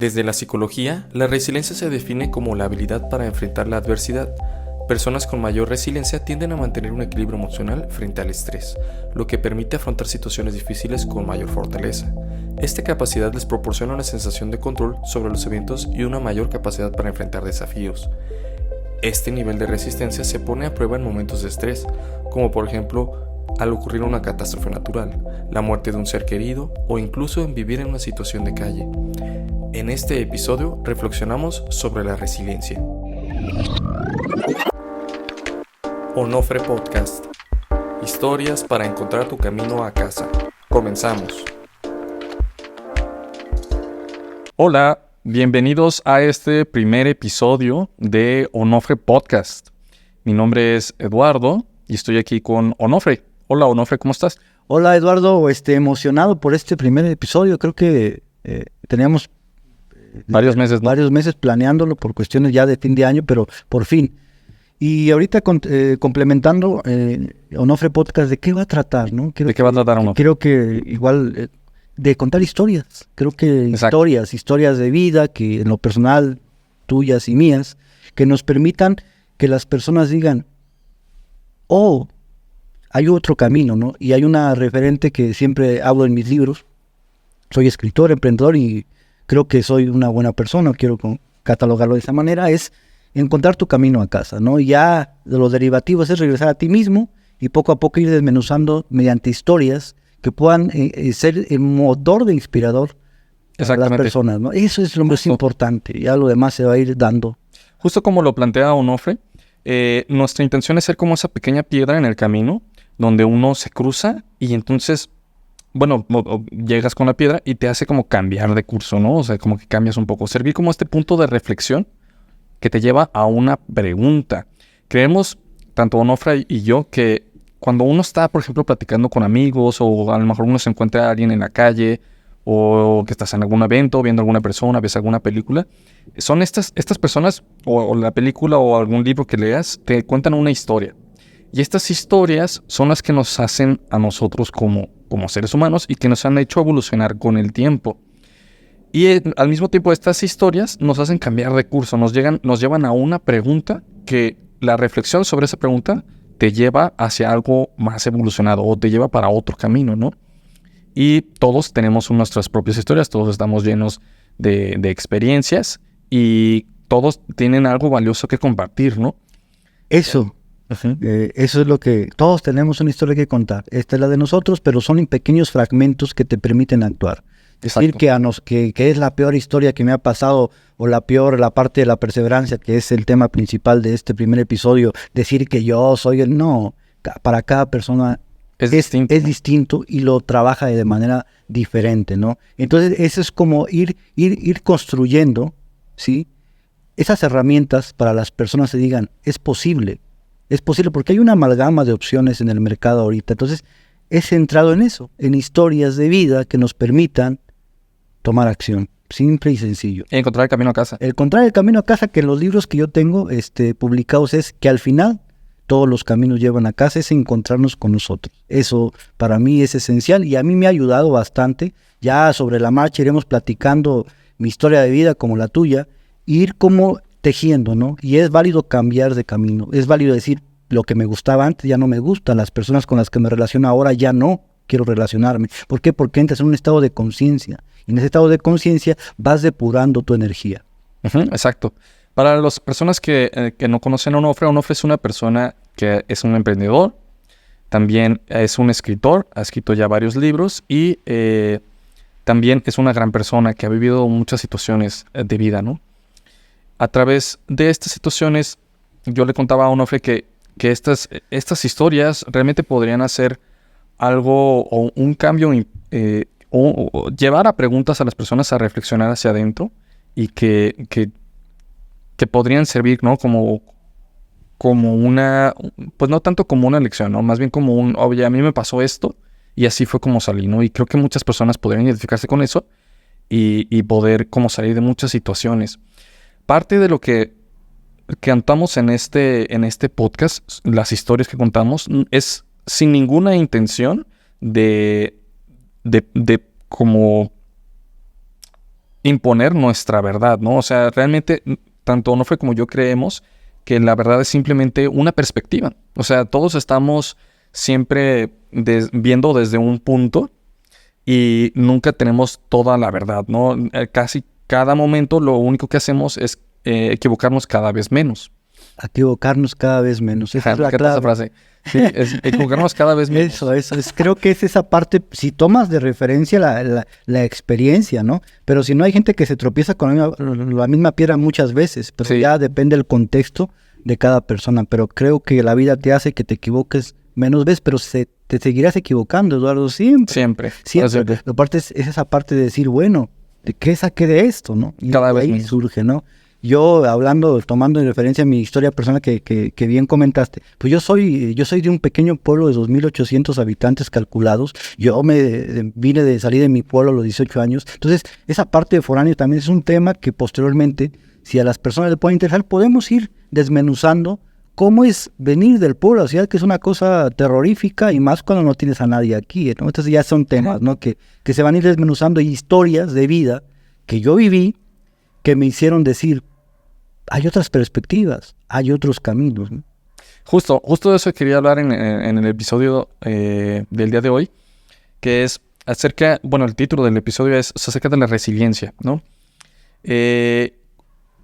Desde la psicología, la resiliencia se define como la habilidad para enfrentar la adversidad. Personas con mayor resiliencia tienden a mantener un equilibrio emocional frente al estrés, lo que permite afrontar situaciones difíciles con mayor fortaleza. Esta capacidad les proporciona una sensación de control sobre los eventos y una mayor capacidad para enfrentar desafíos. Este nivel de resistencia se pone a prueba en momentos de estrés, como por ejemplo al ocurrir una catástrofe natural, la muerte de un ser querido o incluso en vivir en una situación de calle. En este episodio reflexionamos sobre la resiliencia. Onofre Podcast. Historias para encontrar tu camino a casa. Comenzamos. Hola, bienvenidos a este primer episodio de Onofre Podcast. Mi nombre es Eduardo y estoy aquí con Onofre. Hola Onofre, ¿cómo estás? Hola Eduardo, emocionado por este primer episodio. Creo que teníamos Varios meses, ¿no? Varios meses planeándolo por cuestiones ya de fin de año, pero por fin. Y ahorita complementando Onofre Podcast, ¿de qué va a tratar, no? ¿De qué va a tratar Onofre? Creo que igual de contar historias. Creo que Exacto. historias de vida que en lo personal, tuyas y mías, que nos permitan que las personas digan, oh, hay otro camino, ¿no? Y hay una referente que siempre hablo en mis libros. Soy escritor, emprendedor y creo que soy una buena persona, quiero catalogarlo de esa manera, es encontrar tu camino a casa, ¿no? Y ya de los derivativos es regresar a ti mismo y poco a poco ir desmenuzando mediante historias que puedan ser el motor de inspirador para las personas, ¿no? Eso es lo más importante, ya lo demás se va a ir dando. Justo como lo plantea Onofre, nuestra intención es ser como esa pequeña piedra en el camino donde uno se cruza y entonces, bueno, llegas con la piedra y te hace como cambiar de curso, ¿no? O sea, como que cambias un poco. Servir como este punto de reflexión que te lleva a una pregunta. Creemos, tanto Onofre y yo, que cuando uno está, por ejemplo, platicando con amigos o a lo mejor uno se encuentra a alguien en la calle o que estás en algún evento, viendo a alguna persona, ves alguna película, son estas personas o la película o algún libro que leas, te cuentan una historia. Y estas historias son las que nos hacen a nosotros como seres humanos y que nos han hecho evolucionar con el tiempo. Y al mismo tiempo estas historias nos hacen cambiar de curso, nos llevan a una pregunta que la reflexión sobre esa pregunta te lleva hacia algo más evolucionado o te lleva para otro camino, ¿no? Y todos tenemos nuestras propias historias, todos estamos llenos de experiencias y todos tienen algo valioso que compartir, ¿no? Eso es lo que todos tenemos una historia que contar. Esta es la de nosotros, pero son en pequeños fragmentos que te permiten actuar. Decir que es la peor historia que me ha pasado o la parte de la perseverancia, que es el tema principal de este primer episodio, decir que yo soy no, para cada persona es distinto y lo trabaja de manera diferente, ¿no? Entonces eso es como ir construyendo, ¿sí? Esas herramientas para las personas que digan, es posible porque hay una amalgama de opciones en el mercado ahorita. Entonces, es centrado en eso, en historias de vida que nos permitan tomar acción, simple y sencillo. Encontrar el camino a casa. Encontrar el camino a casa, que en los libros que yo tengo publicados es que al final todos los caminos llevan a casa, es encontrarnos con nosotros. Eso para mí es esencial y a mí me ha ayudado bastante. Ya sobre la marcha iremos platicando mi historia de vida como la tuya, ir como tejiendo, ¿no? Y es válido cambiar de camino, es válido decir lo que me gustaba antes ya no me gusta, las personas con las que me relaciono ahora ya no quiero relacionarme. ¿Por qué? Porque entras en un estado de conciencia y en ese estado de conciencia vas depurando tu energía. Exacto. Para las personas que no conocen a Onofre es una persona que es un emprendedor, también es un escritor, ha escrito ya varios libros y también es una gran persona que ha vivido muchas situaciones de vida, ¿no? A través de estas situaciones, yo le contaba a Onofre que estas historias realmente podrían hacer algo o un cambio o llevar a preguntas a las personas a reflexionar hacia adentro y que podrían servir, ¿no? Como una, pues no tanto como una lección, ¿no? Más bien como oye, a mí me pasó esto y así fue como salí, ¿no? Y creo que muchas personas podrían identificarse con eso y poder como salir de muchas situaciones. Parte de lo que contamos en este podcast, las historias que contamos, es sin ninguna intención de como imponer nuestra verdad, ¿no? O sea, realmente, tanto Onofre como yo creemos que la verdad es simplemente una perspectiva. O sea, todos estamos siempre viendo desde un punto y nunca tenemos toda la verdad, ¿no? Casi cada momento lo único que hacemos es equivocarnos cada vez menos. Equivocarnos cada vez menos. Esa es la ¿Qué tal esa clave. frase? Sí, es equivocarnos cada vez menos. Eso. Creo que es esa parte, si tomas de referencia la experiencia, ¿no? Pero si no, hay gente que se tropieza con la misma piedra muchas veces, pero Sí. ya depende del contexto de cada persona. Pero creo que la vida te hace que te equivoques menos veces, pero te seguirás equivocando, Eduardo, siempre. Siempre. Siempre. La parte es esa parte de decir, bueno, ¿de qué saqué de esto, no? Y Cada de vez ahí menos. surge, ¿no? Yo tomando en referencia mi historia personal que bien comentaste, pues yo soy de un pequeño pueblo de 2.800 habitantes calculados. Yo vine de salir de mi pueblo a los 18 años. Entonces, esa parte de foráneo también es un tema que posteriormente, si a las personas les puede interesar, podemos ir desmenuzando cómo es venir del pueblo a la ciudad, que es una cosa terrorífica, y más cuando no tienes a nadie aquí, ¿no? Entonces ya son temas, ¿no? Que se van a ir desmenuzando, y historias de vida que yo viví, que me hicieron decir, hay otras perspectivas, hay otros caminos, ¿no? Justo de eso quería hablar en el episodio del día de hoy, que es acerca, bueno, el título del episodio es acerca de la resiliencia, ¿no?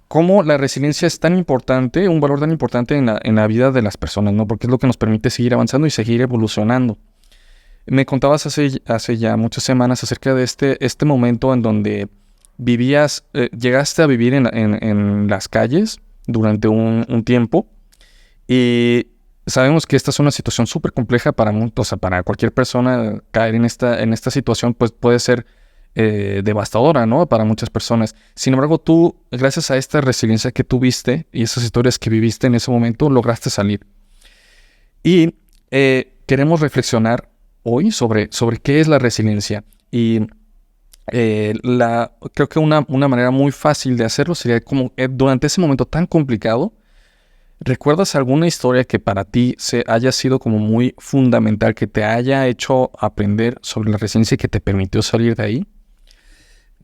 Cómo la resiliencia es tan importante, un valor tan importante en la vida de las personas, ¿no? Porque es lo que nos permite seguir avanzando y seguir evolucionando. Me contabas hace ya muchas semanas acerca de este momento en donde llegaste a vivir en las calles durante un tiempo, y sabemos que esta es una situación súper compleja o sea, para cualquier persona. Caer en esta situación pues puede ser devastadora, ¿no? Para muchas personas. Sin embargo, tú, gracias a esta resiliencia que tuviste y esas historias que viviste en ese momento, lograste salir. Y queremos reflexionar hoy sobre qué es la resiliencia. Y creo que una manera muy fácil de hacerlo sería como durante ese momento tan complicado, ¿recuerdas alguna historia que para ti haya sido como muy fundamental, que te haya hecho aprender sobre la resiliencia y que te permitió salir de ahí?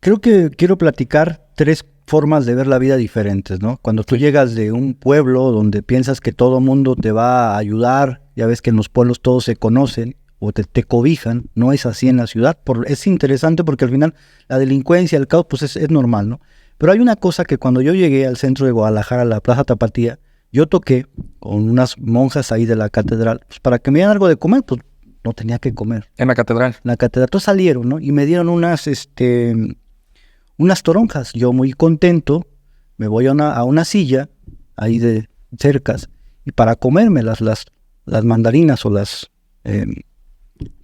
Creo que quiero platicar 3 formas de ver la vida diferentes, ¿no? Cuando tú llegas de un pueblo donde piensas que todo mundo te va a ayudar, ya ves que en los pueblos todos se conocen o te cobijan, no es así en la ciudad. Es interesante porque al final la delincuencia, el caos, pues es normal, ¿no? Pero hay una cosa que cuando yo llegué al centro de Guadalajara, a la Plaza Tapatía, yo toqué con unas monjas ahí de la catedral, pues para que me dieran algo de comer, pues no tenía que comer. En la catedral. En la catedral, todos salieron, ¿no? Y me dieron unas toronjas. Yo muy contento, me voy a una silla ahí de cercas, y para comerme las mandarinas o las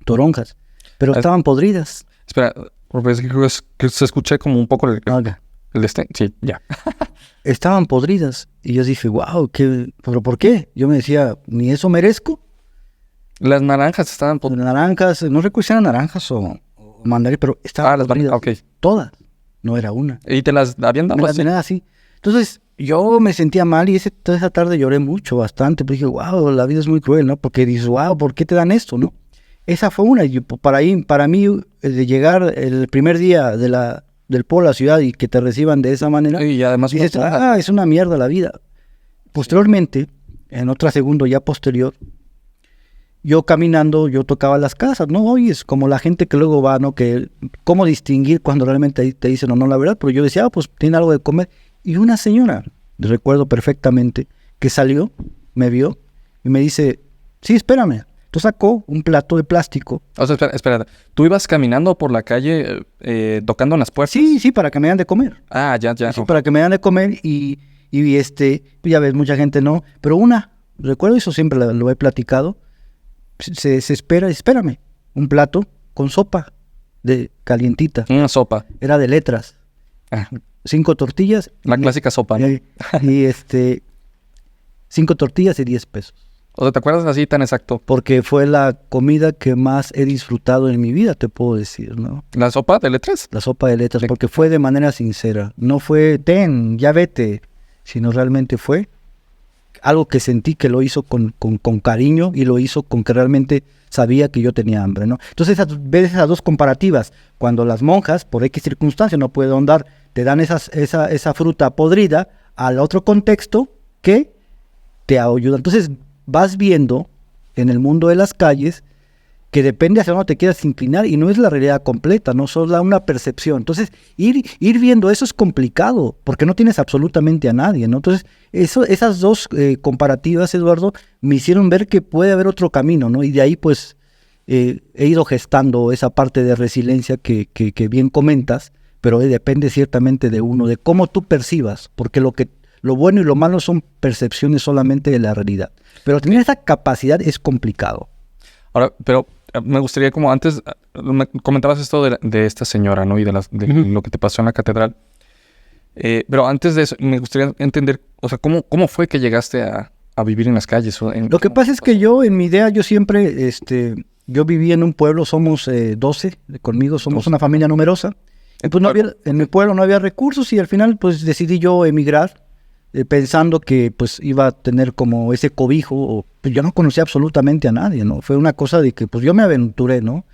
toronjas, pero estaban podridas. Espera, porque creo que se escuché como un poco el sí, ya. Estaban podridas, y yo dije, wow, ¿pero por qué? Yo me decía, ¿ni eso merezco? Las naranjas estaban podridas. Naranjas, no recuerdo si eran naranjas o mandarinas, pero estaban podridas. Ok. Todas, no era una. ¿Y te las habían dado Me las así? tenían así. Entonces, yo me sentía mal, y toda esa tarde lloré mucho, bastante. Pues dije, wow, la vida es muy cruel, ¿no? Porque dices, wow, ¿por qué te dan esto, no? Esa fue una. Y para mí, de llegar el primer día del pueblo a la ciudad y que te reciban de esa manera, Y además dices, es una mierda la vida. Posteriormente, en otra segundo ya posterior, yo caminando, yo tocaba las casas, ¿no? Oye, es como la gente que luego va, ¿no? Que cómo distinguir cuando realmente te dicen o no la verdad. Pero yo decía, pues tiene algo de comer. Y una señora, recuerdo perfectamente, que salió, me vio y me dice, sí, espérame. Entonces sacó un plato de plástico. O sea, espera. ¿Tú ibas caminando por la calle tocando en las puertas? Sí, para que me den de comer. Ah, ya. Sí, para que me den de comer, y ya ves, mucha gente no. Pero recuerdo, eso siempre lo he platicado, se espera, espérame, un plato con sopa de calientita. Una sopa. Era de letras. Ah, 5 tortillas. la clásica sopa, ¿no? Y 5 tortillas y 10 pesos. O sea, ¿te acuerdas así tan exacto? Porque fue la comida que más he disfrutado en mi vida, te puedo decir, ¿no? ¿La sopa de letras? La sopa de letras, porque fue de manera sincera. No fue, ya vete, sino realmente fue algo que sentí que lo hizo con cariño, y lo hizo con que realmente sabía que yo tenía hambre, ¿no? Entonces, ves esas 2 comparativas. Cuando las monjas, por X circunstancia, no pueden dar te dan esa fruta podrida al otro contexto que te ayuda. Entonces vas viendo en el mundo de las calles que depende hacia dónde te quieras inclinar y no es la realidad completa, no solo una percepción. Entonces, ir viendo eso es complicado porque no tienes absolutamente a nadie, ¿no? Entonces, esas dos comparativas, Eduardo, me hicieron ver que puede haber otro camino, ¿no? Y de ahí, pues, he ido gestando esa parte de resiliencia que bien comentas, pero depende ciertamente de uno, de cómo tú percibas, porque lo bueno y lo malo son percepciones solamente de la realidad. Pero tener esa capacidad es complicado. Ahora, pero me gustaría, como antes, me comentabas esto de esta señora, ¿no? Y de lo que te pasó en la catedral. Pero antes de eso, me gustaría entender, o sea, ¿cómo fue que llegaste a vivir en las calles? Lo que pasa es que yo, en mi idea, yo siempre, yo viví en un pueblo, somos 12, conmigo somos una familia numerosa. Pues en mi pueblo no había recursos y al final, pues, decidí yo emigrar. Pensando que pues iba a tener como ese cobijo, pues yo no conocía absolutamente a nadie, ¿no? Fue una cosa de que pues yo me aventuré, ¿no?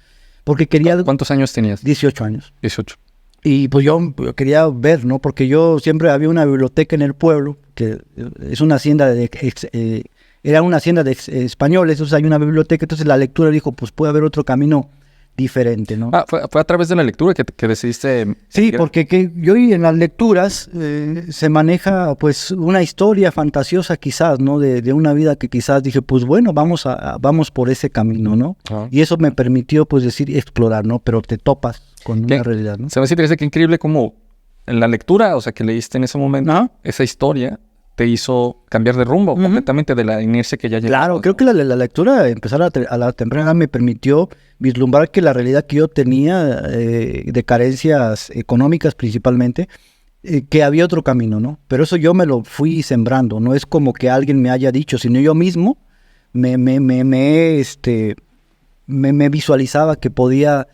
Porque quería... ¿Cuántos años tenías? 18 años. 18. Y pues yo quería ver, ¿no? Porque yo siempre había una biblioteca en el pueblo, que es una hacienda era una hacienda de españoles, entonces hay una biblioteca, entonces la lectura dijo, pues puede haber otro camino diferente, ¿no? Fue a través de la lectura que decidiste... Sí, porque yo en las lecturas se maneja pues una historia fantasiosa quizás, ¿no? De una vida que quizás dije, pues bueno, vamos por ese camino, ¿no? Uh-huh. Y eso me permitió pues decir, explorar, ¿no? Pero te topas con una realidad, ¿no? Se me dice que increíble como en la lectura, o sea, que leíste en ese momento, ¿no? Esa historia te hizo cambiar de rumbo completamente de la inercia que ya llevabas. Claro, creo que la lectura, empezar a la temprana edad, me permitió vislumbrar que la realidad que yo tenía de carencias económicas principalmente, que había otro camino, ¿no? Pero eso yo me lo fui sembrando, no es como que alguien me haya dicho, sino yo mismo me visualizaba que podía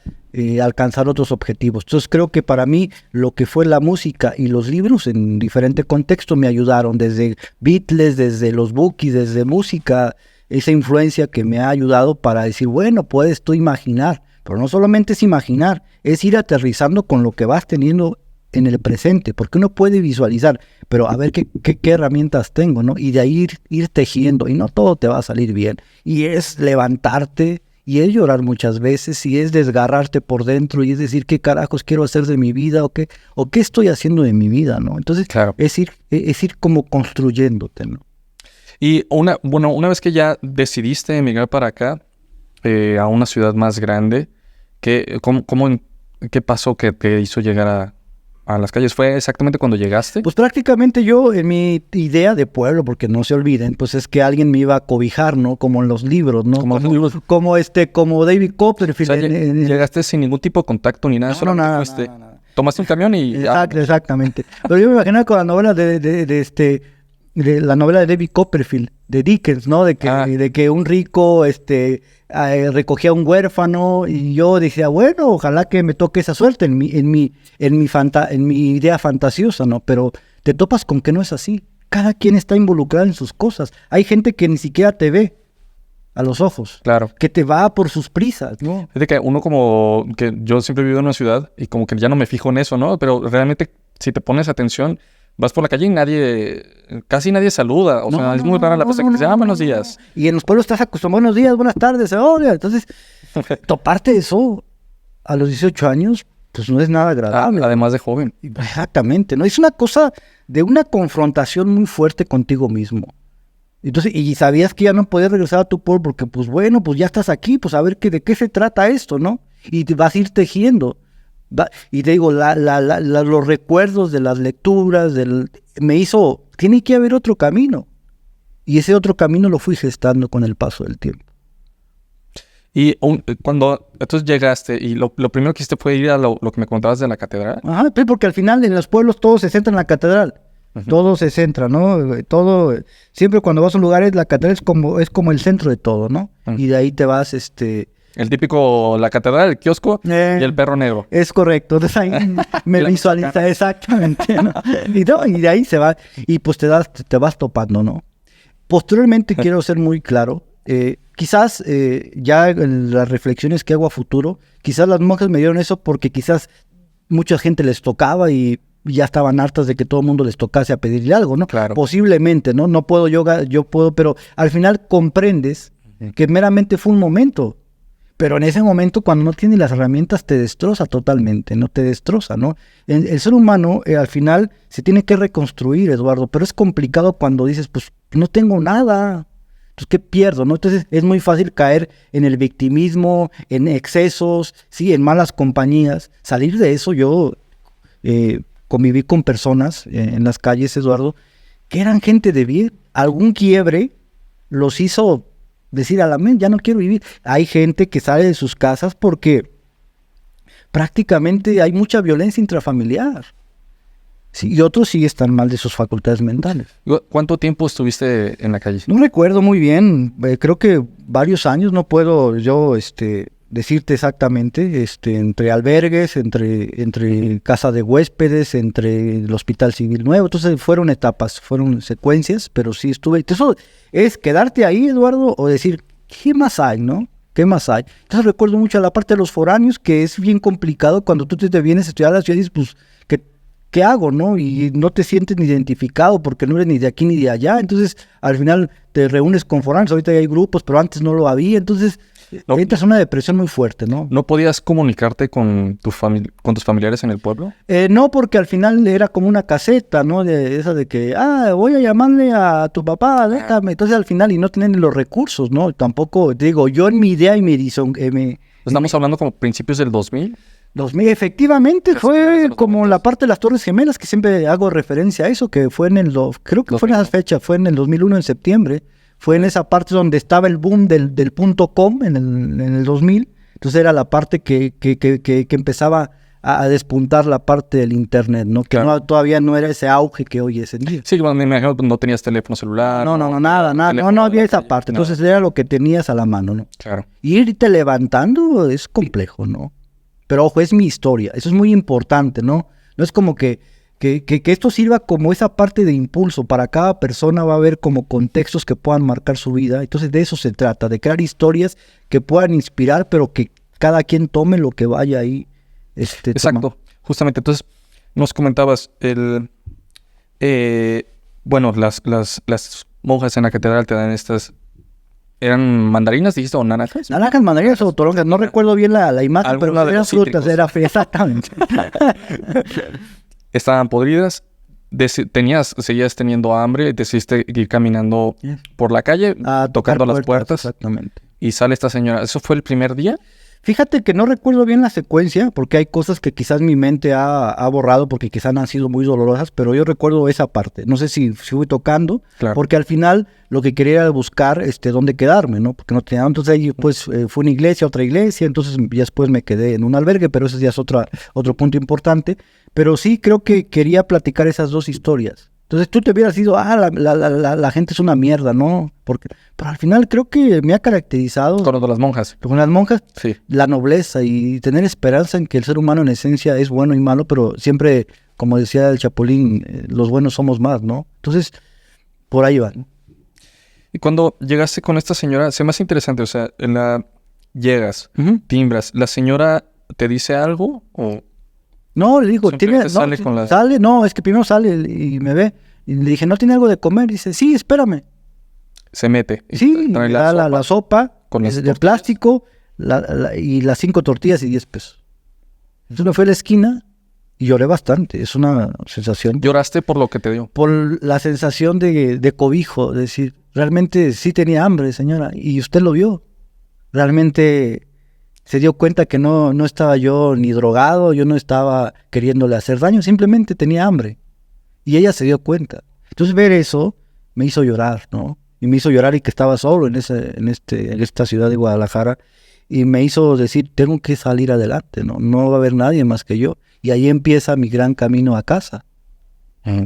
alcanzar otros objetivos. Entonces creo que para mí lo que fue la música y los libros en diferentes contextos me ayudaron, desde Beatles, desde los Bookies, desde música, esa influencia que me ha ayudado para decir, bueno, puedes tú imaginar, pero no solamente es imaginar, es ir aterrizando con lo que vas teniendo en el presente, porque uno puede visualizar, pero a ver qué herramientas tengo, ¿no? Y de ahí ir tejiendo, y no todo te va a salir bien, y es levantarte, y es llorar muchas veces, y es desgarrarte por dentro, y es decir, ¿qué carajos quiero hacer de mi vida? ¿O qué estoy haciendo de mi vida? ¿No? Entonces, claro, es ir como construyéndote, ¿no? Y una vez que ya decidiste emigrar para acá, a una ciudad más grande, ¿qué pasó que te hizo llegar a las calles? ¿Fue exactamente cuando llegaste? Pues prácticamente yo, en mi idea de pueblo, porque no se olviden, pues es que alguien me iba a cobijar, ¿no? Como en los libros, ¿no? Como David Copperfield. O sea, llegaste sin ningún tipo de contacto ni nada. No, nada. Tomaste un camión y... Exactamente. Pero yo me imaginaba con la novela de la novela de David Copperfield, de Dickens, ¿no? De que un rico recogía a un huérfano y yo decía, bueno, ojalá que me toque esa suerte en mi idea fantasiosa, ¿no? Pero te topas con que no es así. Cada quien está involucrado en sus cosas. Hay gente que ni siquiera te ve a los ojos. Claro. Que te va por sus prisas, ¿no? Es de que uno como que yo siempre he vivido en una ciudad y como que ya no me fijo en eso, ¿no? Pero realmente si te pones atención, vas por la calle y casi nadie saluda. O sea, es muy rara la persona que dice, buenos días. Y en los pueblos estás acostumbrado, buenos días, buenas tardes, hola. Entonces, toparte eso a los 18 años, pues no es nada agradable. Además de joven. Exactamente, ¿no? Es una cosa de una confrontación muy fuerte contigo mismo. Entonces, y sabías que ya no podías regresar a tu pueblo porque, pues bueno, pues ya estás aquí, pues a ver de qué se trata esto, ¿no? Y te vas a ir tejiendo. Y te digo, los recuerdos de las lecturas, tiene que haber otro camino. Y ese otro camino lo fui gestando con el paso del tiempo. Y cuando entonces llegaste y lo primero que hiciste fue ir a lo que me contabas de la catedral. Ajá, porque al final en los pueblos todo se centra en la catedral. Uh-huh. Todo se centra, ¿no? Todo, siempre cuando vas a un lugar, la catedral es como el centro de todo, ¿no? Uh-huh. Y de ahí te vas, el típico, la catedral, el kiosco y el perro negro. Es correcto. Entonces ahí me visualiza exactamente, ¿no? Y de ahí se va. Y pues te vas topando, ¿no? Posteriormente quiero ser muy claro. Quizás ya en las reflexiones que hago a futuro, quizás las monjas me dieron eso porque quizás mucha gente les tocaba y ya estaban hartas de que todo el mundo les tocase a pedirle algo, ¿no? Claro. Posiblemente, ¿no? No puedo yo puedo, pero al final comprendes que meramente fue un momento. Pero en ese momento, cuando no tienes las herramientas, te destroza totalmente, ¿no? Te destroza, ¿no? El ser humano, al final, se tiene que reconstruir, Eduardo, pero es complicado cuando dices, pues, no tengo nada, entonces, ¿qué pierdo, no? Entonces, es muy fácil caer en el victimismo, en excesos, sí, en malas compañías. Salir de eso, yo conviví con personas en las calles, Eduardo, que eran gente de bien, algún quiebre los hizo decir a la mente, ya no quiero vivir. Hay gente que sale de sus casas porque prácticamente hay mucha violencia intrafamiliar. Sí, y otros sí están mal de sus facultades mentales. ¿Cuánto tiempo estuviste en la calle? No recuerdo muy bien, creo que varios años, no puedo yo decirte exactamente, entre albergues, entre casa de huéspedes, entre el Hospital Civil Nuevo. Entonces fueron etapas, fueron secuencias, pero sí estuve. Eso es quedarte ahí, Eduardo, o decir, ¿qué más hay, no? ¿Qué más hay? Entonces recuerdo mucho la parte de los foráneos, que es bien complicado cuando tú te vienes a estudiar a la ciudad y dices, pues, ¿qué hago, no? Y no te sientes ni identificado porque no eres ni de aquí ni de allá. Entonces, al final te reúnes con foráneos. Ahorita ya hay grupos, pero antes no lo había. Entonces, entras en una depresión muy fuerte, ¿no? ¿No podías comunicarte con tus familiares en el pueblo? No, porque al final era como una caseta, ¿no? Esa de que, voy a llamarle a tu papá, déjame. Entonces, al final, y no tienen los recursos, ¿no? Tampoco, digo, yo en mi idea y mi edición... Estamos hablando como principios del 2000. 2000, efectivamente, fue como la parte de las Torres Gemelas, que siempre hago referencia a eso, que fue creo que fue en esa fecha, fue en el 2001, en septiembre, fue en esa parte donde estaba el boom del .com en el 2000, entonces era la parte que empezaba a despuntar la parte del internet, ¿no? Que claro. Todavía no era ese auge que hoy es en día. Sí, me imagino que no tenías teléfono celular. Nada, no había esa parte, entonces era lo que tenías a la mano, ¿no? Claro. Y irte levantando es complejo, ¿no? Pero ojo, es mi historia, eso es muy importante, ¿no? No es como que esto sirva como esa parte de impulso. Para cada persona va a haber como contextos que puedan marcar su vida. Entonces de eso se trata, de crear historias que puedan inspirar, pero que cada quien tome lo que vaya ahí. Exacto, justamente. Entonces nos comentabas, bueno, las monjas en la catedral te dan estas... ¿Eran mandarinas, dijiste, o naranjas? Naranjas, mandarinas o toronjas. No recuerdo bien la imagen, pero eran frutas, era exactamente. Estaban podridas. Seguías teniendo hambre, decidiste ir caminando por la calle, tocando las puertas. Exactamente. Y sale esta señora. ¿Eso fue el primer día? Fíjate que no recuerdo bien la secuencia, porque hay cosas que quizás mi mente ha borrado, porque quizás han sido muy dolorosas, pero yo recuerdo esa parte. No sé si fui tocando, claro. Porque al final lo que quería era buscar dónde quedarme, ¿no? Porque no tenía. Entonces ahí pues fue una iglesia, otra iglesia, entonces ya después me quedé en un albergue, pero ese ya es otro punto importante. Pero sí creo que quería platicar esas dos historias. Entonces tú te hubieras ido, la gente es una mierda, ¿no? Pero al final creo que me ha caracterizado... Con las monjas. Con las monjas, sí. La nobleza y tener esperanza en que el ser humano en esencia es bueno y malo, pero siempre, como decía el Chapulín, los buenos somos más, ¿no? Entonces, por ahí va, ¿no? Y cuando llegaste con esta señora, se me hace interesante, o sea, llegas, timbras, ¿la señora te dice algo o...? No, le digo, es que primero sale y me ve. Y le dije, ¿no tiene algo de comer? Y dice, sí, espérame. Se mete. Sí, trae la sopa con de plástico y las 5 tortillas y 10 pesos. Entonces me fui a la esquina y lloré bastante. Es una sensación. ¿Lloraste por lo que te dio? Por la sensación de cobijo, de decir, realmente sí tenía hambre, señora, y usted lo vio. Realmente... se dio cuenta que no estaba yo ni drogado, yo no estaba queriéndole hacer daño, simplemente tenía hambre. Y ella se dio cuenta. Entonces ver eso me hizo llorar, ¿no? Y me hizo llorar y que estaba solo en esta ciudad de Guadalajara. Y me hizo decir, tengo que salir adelante, ¿no? No va a haber nadie más que yo. Y ahí empieza mi gran camino a casa.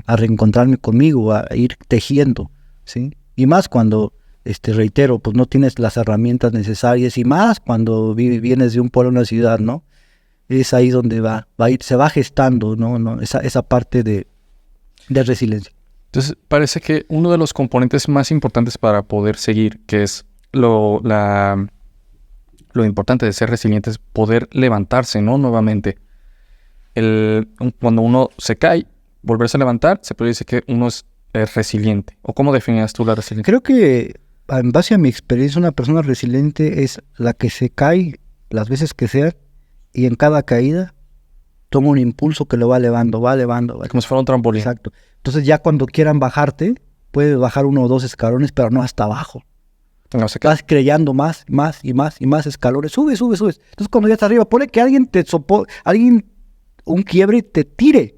A reencontrarme conmigo, a ir tejiendo, ¿sí? Y más cuando... reitero, pues no tienes las herramientas necesarias y más cuando vienes de un pueblo a una ciudad, ¿no? Es ahí donde se va gestando, ¿no? Esa parte de resiliencia. Entonces, parece que uno de los componentes más importantes para poder seguir, que es lo importante de ser resiliente, es poder levantarse, ¿no? Nuevamente. Cuando uno se cae, volverse a levantar, se puede decir que uno es resiliente. ¿O cómo definirías tú la resiliencia? Creo que en base a mi experiencia, una persona resiliente es la que se cae las veces que sea y en cada caída toma un impulso que lo va elevando. Como si fuera un trampolín. Exacto. Entonces ya cuando quieran bajarte, puedes bajar 1 o 2 escalones, pero no hasta abajo. No sé qué. Vas creyendo más escalones. Subes. Entonces cuando ya estás arriba, pone que alguien un quiebre te tire,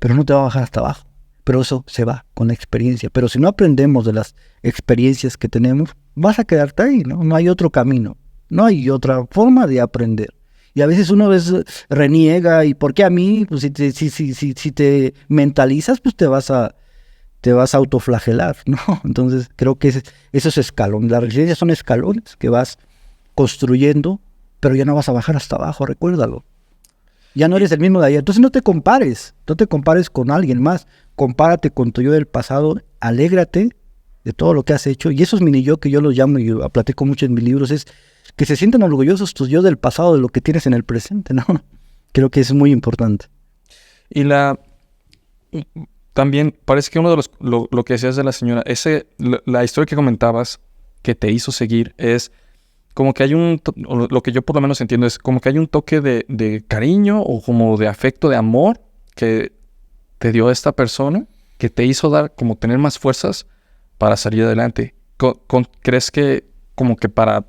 pero no te va a bajar hasta abajo. Pero eso se va con la experiencia. Pero si no aprendemos de las experiencias que tenemos, vas a quedarte ahí, ¿no? No hay otro camino, no hay otra forma de aprender. Y a veces uno reniega, ¿y por qué a mí? Pues si te mentalizas, pues te vas a autoflagelar, ¿no? Entonces creo que esos escalones, la resiliencia son escalones que vas construyendo, pero ya no vas a bajar hasta abajo, recuérdalo. Ya no eres el mismo de ayer. Entonces no te compares con alguien más. Compárate con tu yo del pasado, alégrate de todo lo que has hecho. Y esos mini yo que yo los llamo y yo platico mucho en mis libros, es que se sientan orgullosos tus yo del pasado de lo que tienes en el presente, ¿no? Creo que es muy importante. Y también parece que uno de lo que decías de la señora, la historia que comentabas que te hizo seguir es como que hay lo que yo por lo menos entiendo es como que hay un toque de cariño o como de afecto, de amor que te dio esta persona que te hizo como tener más fuerzas para salir adelante. ¿Crees que como que para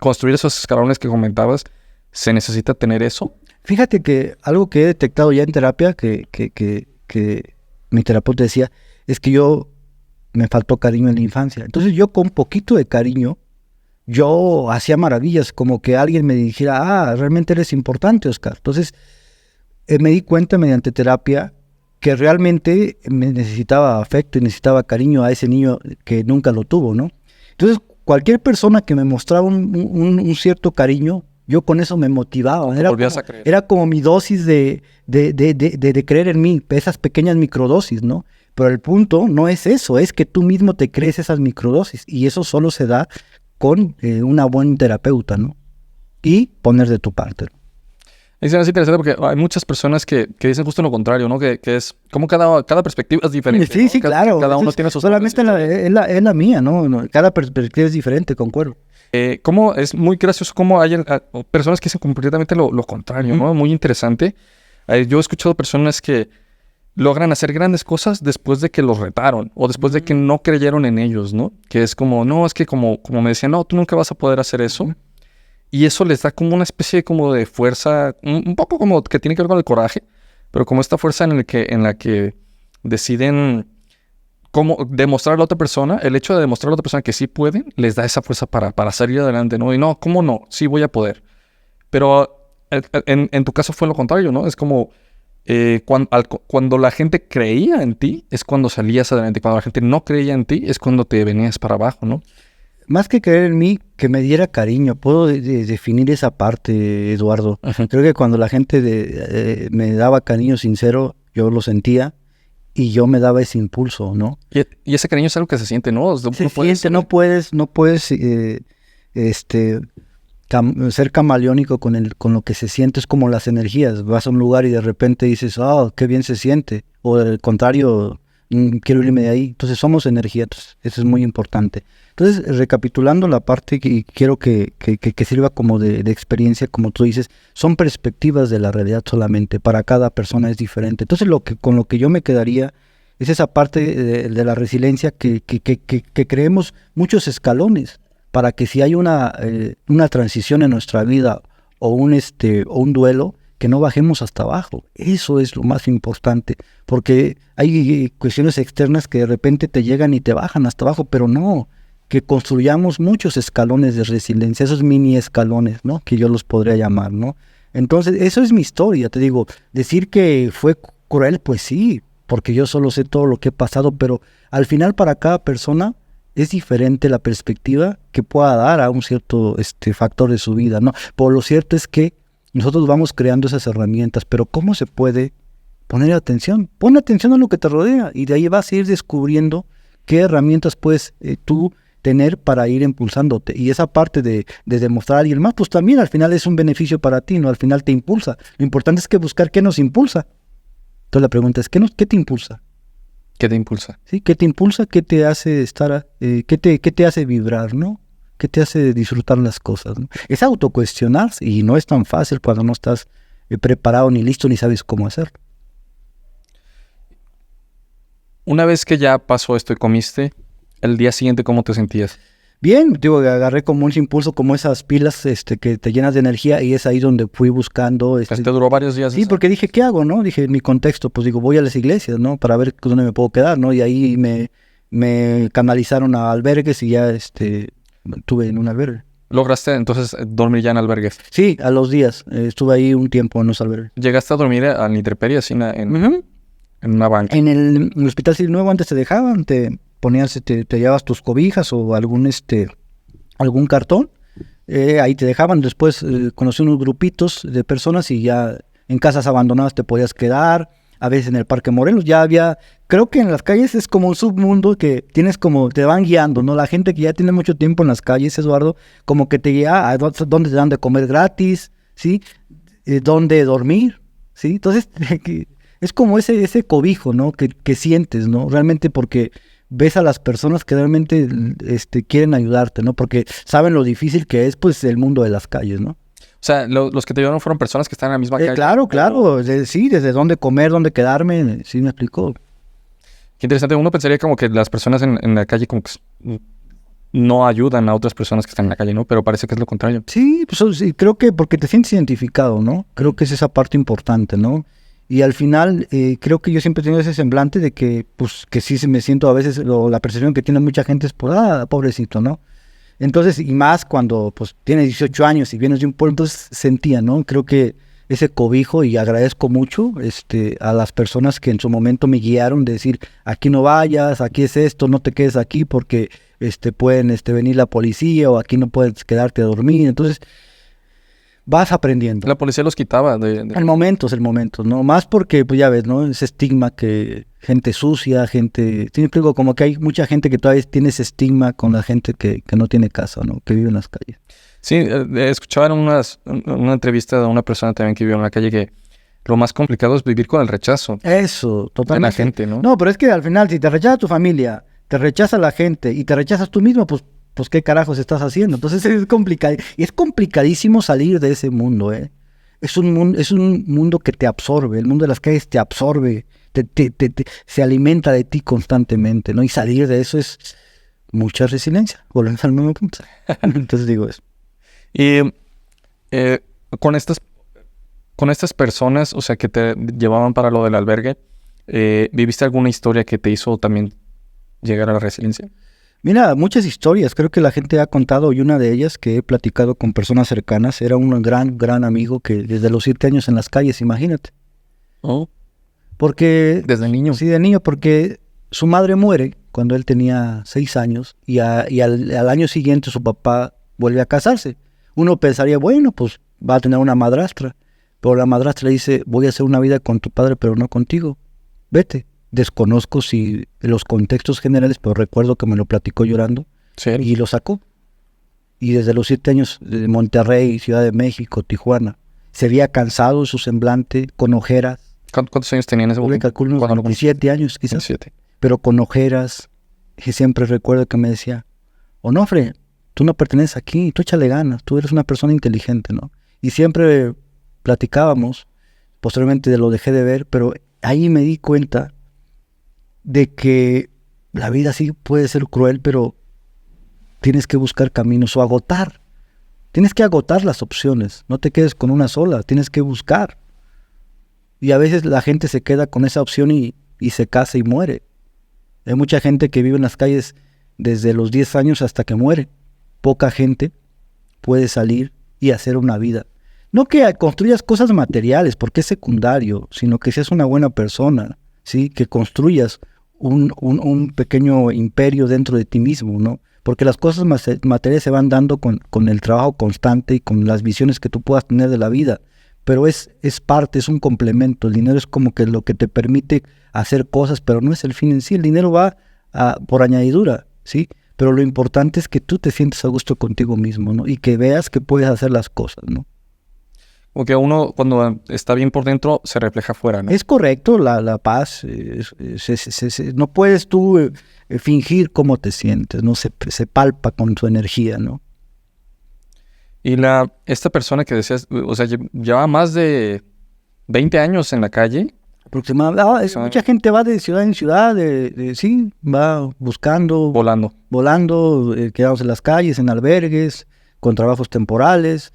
construir esos escalones que comentabas se necesita tener eso? Fíjate que algo que he detectado ya en terapia que mi terapeuta decía es que me faltó cariño en la infancia. Entonces yo con poquito de cariño yo hacía maravillas, como que alguien me dijera, realmente eres importante, Oscar. Entonces me di cuenta mediante terapia que realmente me necesitaba afecto y necesitaba cariño a ese niño que nunca lo tuvo, ¿no? Entonces cualquier persona que me mostraba un cierto cariño, yo con eso me motivaba. Era como mi dosis de creer en mí, esas pequeñas microdosis, ¿no? Pero el punto no es eso, es que tú mismo te crees esas microdosis y eso solo se da con una buena terapeuta, ¿no? Y poner de tu parte. Es interesante porque hay muchas personas que dicen justo lo contrario, ¿no? Que es como cada perspectiva es diferente. Sí, ¿no? sí, claro. Cada uno tiene sus... Solamente es la mía, ¿no? Cada perspectiva es diferente, concuerdo. Como es muy gracioso cómo hay personas que dicen completamente lo contrario, ¿no? Muy interesante. Yo he escuchado personas que logran hacer grandes cosas después de que los retaron o después de que no creyeron en ellos, ¿no? Que es como, no, es que como me decían, no, tú nunca vas a poder hacer eso. Y eso les da como una especie como de fuerza, un poco como que tiene que ver con el coraje, pero como esta fuerza en la que deciden cómo demostrar a la otra persona, el hecho de demostrar a la otra persona que sí pueden, les da esa fuerza para salir adelante, ¿no? Y no, ¿cómo no? Sí voy a poder. Pero en tu caso fue lo contrario, ¿no? Es como cuando la gente creía en ti, es cuando salías adelante. Cuando la gente no creía en ti, es cuando te venías para abajo, ¿no? Más que creer en mí, que me diera cariño. Puedo definir esa parte, Eduardo. Ajá. Creo que cuando la gente me daba cariño sincero, yo lo sentía y yo me daba ese impulso, ¿no? Y ese cariño es algo que se siente, ¿no? No puedes ser camaleónico con lo que se siente. Es como las energías. Vas a un lugar y de repente dices, qué bien se siente. O al contrario, quiero irme de ahí. Entonces somos energía. Entonces, eso es muy importante. Entonces, recapitulando la parte que quiero que sirva como de experiencia, como tú dices, son perspectivas de la realidad solamente. Para cada persona es diferente. Entonces, con lo que yo me quedaría es esa parte de la resiliencia que creemos muchos escalones para que si hay una transición en nuestra vida o un duelo, que no bajemos hasta abajo. Eso es lo más importante, porque hay cuestiones externas que de repente te llegan y te bajan hasta abajo, pero no, que construyamos muchos escalones de resiliencia, esos mini escalones, ¿no? Que yo los podría llamar, ¿no? Entonces, eso es mi historia, te digo, decir que fue cruel, pues sí, porque yo solo sé todo lo que he pasado, pero al final para cada persona es diferente la perspectiva que pueda dar a un cierto factor de su vida, ¿no? Por lo cierto es que nosotros vamos creando esas herramientas, pero ¿cómo se puede poner atención? Pon atención a lo que te rodea y de ahí vas a ir descubriendo qué herramientas puedes tú tener para ir impulsándote. Y esa parte de demostrar a alguien más, pues también al final es un beneficio para ti, ¿no? Al final te impulsa. Lo importante es que buscar qué nos impulsa. Entonces la pregunta es, ¿qué te impulsa? ¿Qué te impulsa? ¿Sí? ¿Qué te impulsa? ¿Qué te hace qué te hace vibrar, ¿no? ¿Qué te hace disfrutar las cosas, ¿no? Es autocuestionarse y no es tan fácil cuando no estás preparado ni listo ni sabes cómo hacerlo. Una vez que ya pasó esto y comiste, el día siguiente, ¿cómo te sentías? Bien, digo, agarré como un impulso, como esas pilas que te llenas de energía y es ahí donde fui buscando. Te duró varios días Sí, eso. porque dije, ¿qué hago, no? Dije, en mi contexto, pues digo, voy a las iglesias, ¿no? Para ver dónde me puedo quedar, ¿no? Y ahí me canalizaron a albergues y ya estuve en un albergue. ¿Lograste entonces dormir ya en albergues? Sí, a los días. Estuve ahí un tiempo en los albergues. ¿Llegaste a dormir a la intemperie así en una banca? En el Hospital Civil Nuevo antes te dejaban, te ponías, te llevabas tus cobijas o algún cartón. Ahí te dejaban. Después conocí unos grupitos de personas y ya en casas abandonadas te podías quedar. A veces en el Parque Morelos ya había, creo que en las calles es como un submundo que tienes como, te van guiando, ¿no? La gente que ya tiene mucho tiempo en las calles, Eduardo, como que te guía a dónde te dan de comer gratis, ¿sí? Dónde dormir, ¿sí? Entonces, es como ese cobijo, ¿no? Que sientes, ¿no? Realmente porque ves a las personas que realmente quieren ayudarte, ¿no? Porque saben lo difícil que es, pues, el mundo de las calles, ¿no? O sea, los que te ayudaron fueron personas que están en la misma calle. Claro, sí, desde dónde comer, dónde quedarme, sí me explicó. Qué interesante. Uno pensaría como que las personas en la calle como que no ayudan a otras personas que están en la calle, ¿no? Pero parece que es lo contrario. Sí, pues sí, creo que porque te sientes identificado, ¿no? Creo que es esa parte importante, ¿no? Y al final, creo que yo siempre he tenido ese semblante de que, pues, que sí me siento a veces, o la percepción que tiene mucha gente es por, pobrecito, ¿no? Entonces, y más cuando, pues, tienes 18 años y vienes de un pueblo, entonces sentía, ¿no? Creo que ese cobijo, y agradezco mucho, a las personas que en su momento me guiaron de decir, aquí no vayas, aquí es esto, no te quedes aquí porque, pueden, venir la policía, o aquí no puedes quedarte a dormir. Entonces, vas aprendiendo. La policía los quitaba El momento, ¿no? Más porque, pues ya ves, ¿no? Ese estigma que gente sucia, gente... Sí, me explico, como que hay mucha gente que todavía tiene ese estigma con la gente que no tiene casa, ¿no? Que vive en las calles. Sí, escuchaba en una entrevista de una persona también que vive en la calle que lo más complicado es vivir con el rechazo Eso, totalmente. de la gente, ¿no? No, pero es que al final, si te rechaza tu familia, te rechaza la gente y te rechazas tú mismo, pues ¿qué carajos estás haciendo? Entonces es complicado. Y es complicadísimo salir de ese mundo, ¿eh? Es un mundo que te absorbe. El mundo de las calles te absorbe, se alimenta de ti constantemente, ¿no? Y salir de eso es mucha resiliencia. Volvemos al mismo punto. Entonces digo eso. Y con estas personas, o sea, que te llevaban para lo del albergue, ¿viviste alguna historia que te hizo también llegar a la resiliencia? Mira, muchas historias, creo que la gente ha contado, y una de ellas que he platicado con personas cercanas, era un gran amigo que desde los 7 años en las calles, imagínate. Oh. Porque... Desde niño. Sí, de niño, porque su madre muere cuando él tenía 6 años y al año siguiente su papá vuelve a casarse. Uno pensaría, bueno, pues va a tener una madrastra, pero la madrastra le dice, voy a hacer una vida con tu padre, pero no contigo, vete. Desconozco si los contextos generales, pero recuerdo que me lo platicó llorando. ¿Sí? Y lo sacó. Y desde los 7 años, de Monterrey, Ciudad de México, Tijuana, se veía cansado su semblante, con ojeras. ¿Cuántos años tenía en ese momento? Yo le calculo unos 27 años quizás. 27. Pero con ojeras. Y siempre recuerdo que me decía, Onofre, tú no perteneces aquí, tú échale ganas, tú eres una persona inteligente, ¿no? Y siempre platicábamos, posteriormente lo dejé de ver, pero ahí me di cuenta de que la vida sí puede ser cruel, pero tienes que buscar caminos o agotar. Tienes que agotar las opciones, no te quedes con una sola, tienes que buscar. Y a veces la gente se queda con esa opción y se casa y muere. Hay mucha gente que vive en las calles desde los 10 años hasta que muere. Poca gente puede salir y hacer una vida. No que construyas cosas materiales, porque es secundario, sino que seas una buena persona, ¿sí? Que construyas un pequeño imperio dentro de ti mismo, ¿no? Porque las cosas materiales se van dando con el trabajo constante y con las visiones que tú puedas tener de la vida. Pero es parte, es un complemento. El dinero es como que lo que te permite hacer cosas, pero no es el fin en sí. El dinero va por añadidura, ¿sí? Pero lo importante es que tú te sientes a gusto contigo mismo, ¿no? Y que veas que puedes hacer las cosas, ¿no? Porque uno cuando está bien por dentro se refleja afuera, ¿no? Es correcto, la paz, no puedes tú fingir cómo te sientes, ¿no? Se palpa con tu energía, ¿no? Y esta persona que decías, o sea, lleva más de 20 años en la calle. Aproximadamente, mucha gente va de ciudad en ciudad, sí, va buscando, volando, quedándose en las calles, en albergues, con trabajos temporales.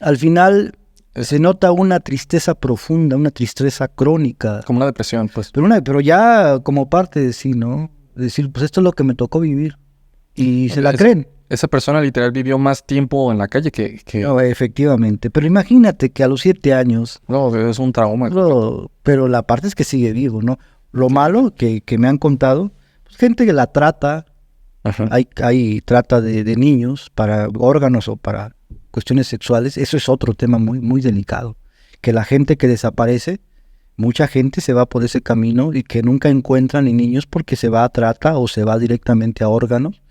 Al final se nota una tristeza profunda, una tristeza crónica. Como una depresión, pues. Pero ya como parte de sí, ¿no? Decir, pues esto es lo que me tocó vivir. Y se la creen. Esa persona literal vivió más tiempo en la calle que... No, efectivamente. Pero imagínate que a los 7 años... No, es un trauma. Pero la parte es que sigue vivo, ¿no? Lo malo que me han contado, pues gente que la trata, hay trata de niños para órganos o para cuestiones sexuales. Eso es otro tema muy, muy delicado. Que la gente que desaparece, mucha gente se va por ese camino y que nunca encuentran ni niños porque se va a trata o se va directamente a órganos.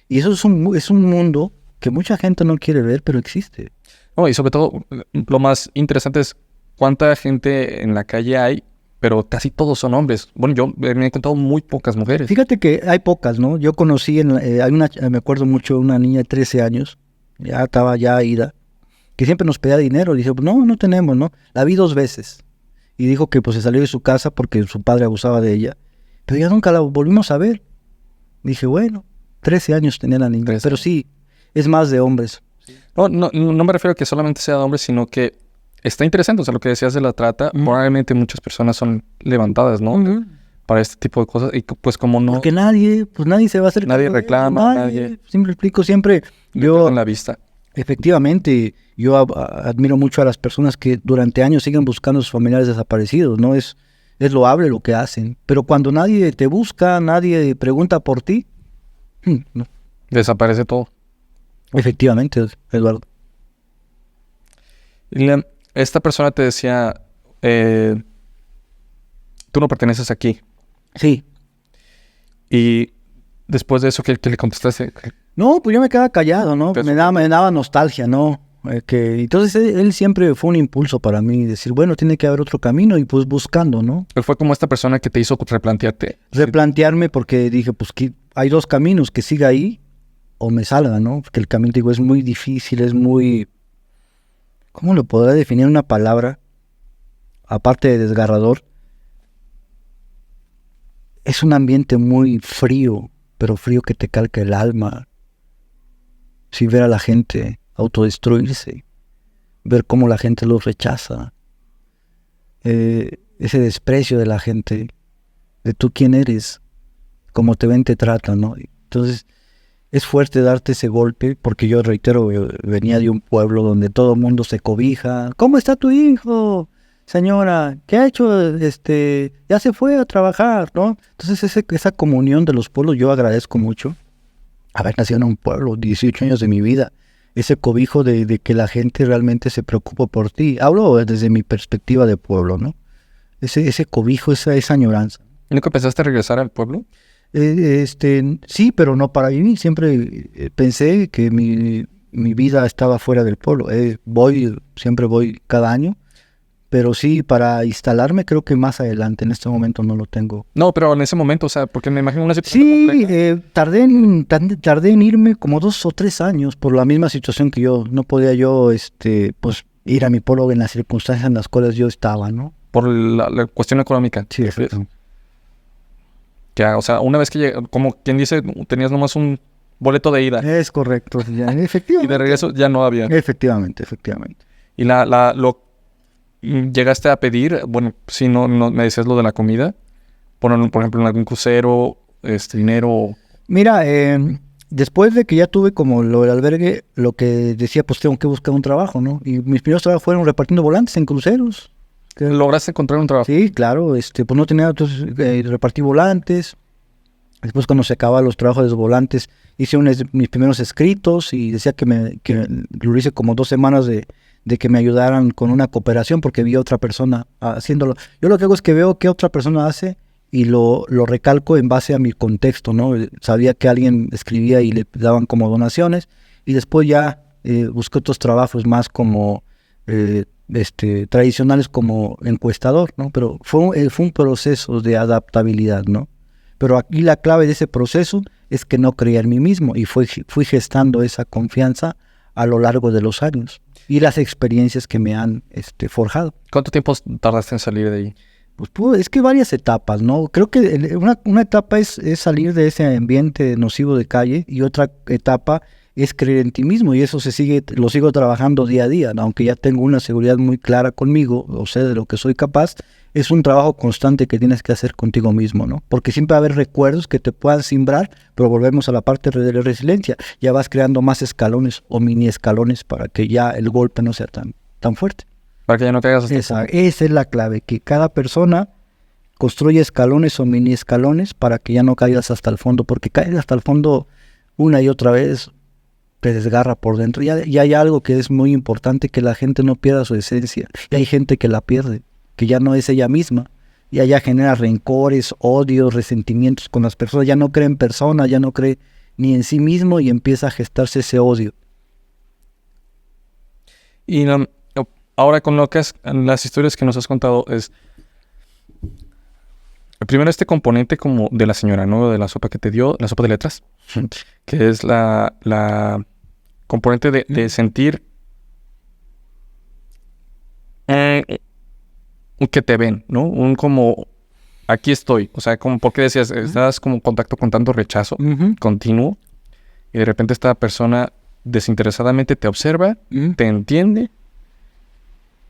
Y eso es un mundo que mucha gente no quiere ver, pero existe. No, y sobre todo, lo más interesante es cuánta gente en la calle hay, pero casi todos son hombres. Bueno, yo me he encontrado muy pocas mujeres. Fíjate que hay pocas, ¿no? Yo conocí, me acuerdo mucho, una niña de 13 años, ya estaba ya ida, que siempre nos pedía dinero. Le dije, no tenemos, ¿no? La vi 2 veces. Y dijo que pues se salió de su casa porque su padre abusaba de ella. Pero ya nunca la volvimos a ver. Dije, bueno, 13 años tenía la niña, pero sí, es más de hombres. No me refiero a que solamente sea de hombres, sino que está interesante. O sea, lo que decías de la trata, probablemente muchas personas son levantadas, ¿no? Para este tipo de cosas. Y pues como no... Porque nadie se va a hacer... Nadie reclama, nadie... Siempre explico, siempre... Yo en la vista. Efectivamente, yo admiro mucho a las personas que durante años siguen buscando a sus familiares desaparecidos, ¿no? Es loable lo que hacen. Pero cuando nadie te busca, nadie pregunta por ti, no. Desaparece todo. Efectivamente, Eduardo. Esta persona te decía, tú no perteneces aquí. Sí. Y después de eso, ¿qué le contestaste? No, pues yo me quedaba callado, ¿no? Me daba nostalgia, ¿no? Entonces él siempre fue un impulso para mí, decir, bueno, tiene que haber otro camino y pues buscando, ¿no? Él fue como esta persona que te hizo replantearte. Replantearme porque dije, pues hay 2 caminos, que siga ahí o me salga, ¿no? Porque el camino, digo, es muy difícil, es muy... ¿Cómo lo podrá definir una palabra? Aparte de desgarrador. Es un ambiente muy frío, pero frío que te calca el alma. Si ver a la gente autodestruirse, ver cómo la gente los rechaza, ese desprecio de la gente, de tú quién eres, cómo te ven, te tratan, ¿no? Entonces, es fuerte darte ese golpe, porque yo reitero, venía de un pueblo donde todo el mundo se cobija. ¿Cómo está tu hijo, señora? ¿Qué ha hecho? Ya se fue a trabajar, ¿no? Entonces, esa comunión de los pueblos yo agradezco mucho. Haber nacido en un pueblo, 18 años de mi vida, ese cobijo de que la gente realmente se preocupa por ti. Hablo desde mi perspectiva de pueblo, ¿no? Ese cobijo, esa añoranza. ¿Nunca pensaste regresar al pueblo? Sí, pero no para vivir. Siempre pensé que mi vida estaba fuera del pueblo. Siempre voy cada año. Pero sí, para instalarme creo que más adelante, en este momento no lo tengo. No, pero en ese momento, o sea, porque me imagino una situación compleja. Tardé en irme como 2 o 3 años por la misma situación que yo. No podía yo, pues, ir a mi pueblo en las circunstancias en las cuales yo estaba, ¿no? Por la cuestión económica. Sí, exacto. O sea, una vez que llegué, como quien dice, tenías nomás un boleto de ida. Es correcto, ya, efectivamente. Y de regreso ya no había. Efectivamente. Y llegaste a pedir, bueno, si no me decías lo de la comida, por ejemplo, en algún crucero, dinero. Mira, después de que ya tuve como lo del albergue, lo que decía, pues tengo que buscar un trabajo, ¿no? Y mis primeros trabajos fueron repartiendo volantes en cruceros. ¿Lograste encontrar un trabajo? Sí, claro, pues no tenía, entonces repartí volantes. Después cuando se acababan los trabajos de los volantes, hice mis primeros escritos y decía que lo hice como 2 semanas de que me ayudaran con una cooperación porque vi a otra persona haciéndolo. Yo lo que hago es que veo qué otra persona hace y lo recalco en base a mi contexto, ¿no? Sabía que alguien escribía y le daban como donaciones y después ya busqué otros trabajos más como tradicionales como encuestador, ¿no? Pero fue un proceso de adaptabilidad, ¿no? Pero aquí la clave de ese proceso es que no creía en mí mismo y fui gestando esa confianza a lo largo de los años y las experiencias que me han forjado. ¿Cuánto tiempo tardaste en salir de ahí? Pues es que varias etapas, ¿no? Creo que una etapa es salir de ese ambiente nocivo de calle y otra etapa es creer en ti mismo y eso lo sigo trabajando día a día, ¿no? Aunque ya tengo una seguridad muy clara conmigo, o sé de lo que soy capaz, es un trabajo constante que tienes que hacer contigo mismo, ¿no? Porque siempre va a haber recuerdos que te puedan simbrar, pero volvemos a la parte de la resiliencia, ya vas creando más escalones o mini escalones para que ya el golpe no sea tan fuerte. Para que ya no caigas hasta Esa es la clave, que cada persona construye escalones o mini escalones para que ya no caigas hasta el fondo, porque caer hasta el fondo una y otra vez te desgarra por dentro. Y hay algo que es muy importante, que la gente no pierda su esencia. Y hay gente que la pierde, que ya no es ella misma. Y allá genera rencores, odios, resentimientos con las personas. Ya no cree en persona, ya no cree ni en sí mismo y empieza a gestarse ese odio. Y ahora con las historias que nos has contado es... Primero este componente como de la señora, ¿no? De la sopa que te dio, la sopa de letras. Que es la componente de sentir que te ven, ¿no? Un como, aquí estoy. O sea, como, porque decías, estás como en contacto con tanto rechazo continuo y de repente esta persona desinteresadamente te observa, te entiende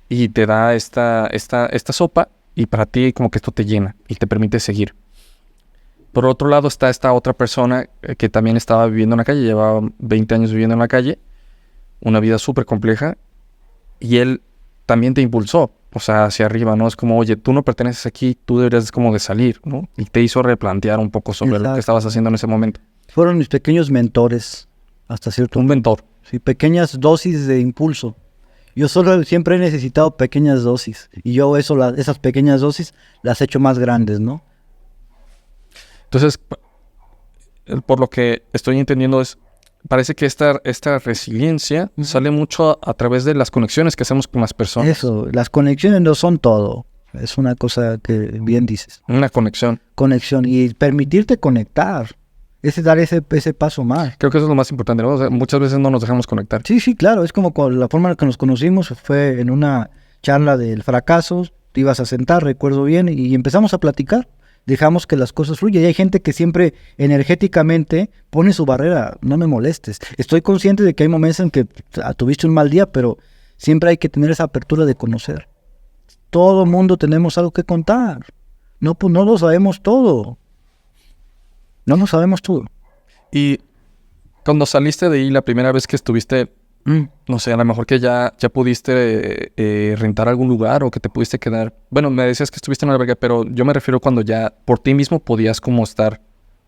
y te da esta sopa y para ti como que esto te llena y te permite seguir. Por otro lado está esta otra persona que también estaba viviendo en la calle, llevaba 20 años viviendo en la calle, una vida súper compleja, y él también te impulsó, o sea, hacia arriba, ¿no? Es como, oye, tú no perteneces aquí, tú deberías como de salir, ¿no? Y te hizo replantear un poco sobre lo que estabas haciendo en ese momento. Fueron mis pequeños mentores, hasta cierto punto. Un mentor. Sí, pequeñas dosis de impulso. Yo siempre he necesitado pequeñas dosis, y yo esas pequeñas dosis las he hecho más grandes, ¿no? Entonces, por lo que estoy entendiendo parece que esta resiliencia sale mucho a través de las conexiones que hacemos con las personas. Eso, las conexiones no son todo. Es una cosa que bien dices. Una conexión. Conexión y permitirte conectar. Dar ese paso más. Creo que eso es lo más importante, ¿no? O sea, muchas veces no nos dejamos conectar. Sí, claro. Es como la forma en la que nos conocimos fue en una charla del fracaso. Te ibas a sentar, recuerdo bien, y empezamos a platicar. Dejamos que las cosas fluyan. Y hay gente que siempre energéticamente pone su barrera. No me molestes. Estoy consciente de que hay momentos en que tuviste un mal día, pero siempre hay que tener esa apertura de conocer. Todo mundo tenemos algo que contar. No, pues no lo sabemos todo. No lo sabemos todo. Y cuando saliste de ahí la primera vez que estuviste, no sé, a lo mejor que ya pudiste rentar algún lugar o que te pudiste quedar. Bueno, me decías que estuviste en una albergue, pero yo me refiero cuando ya por ti mismo podías como estar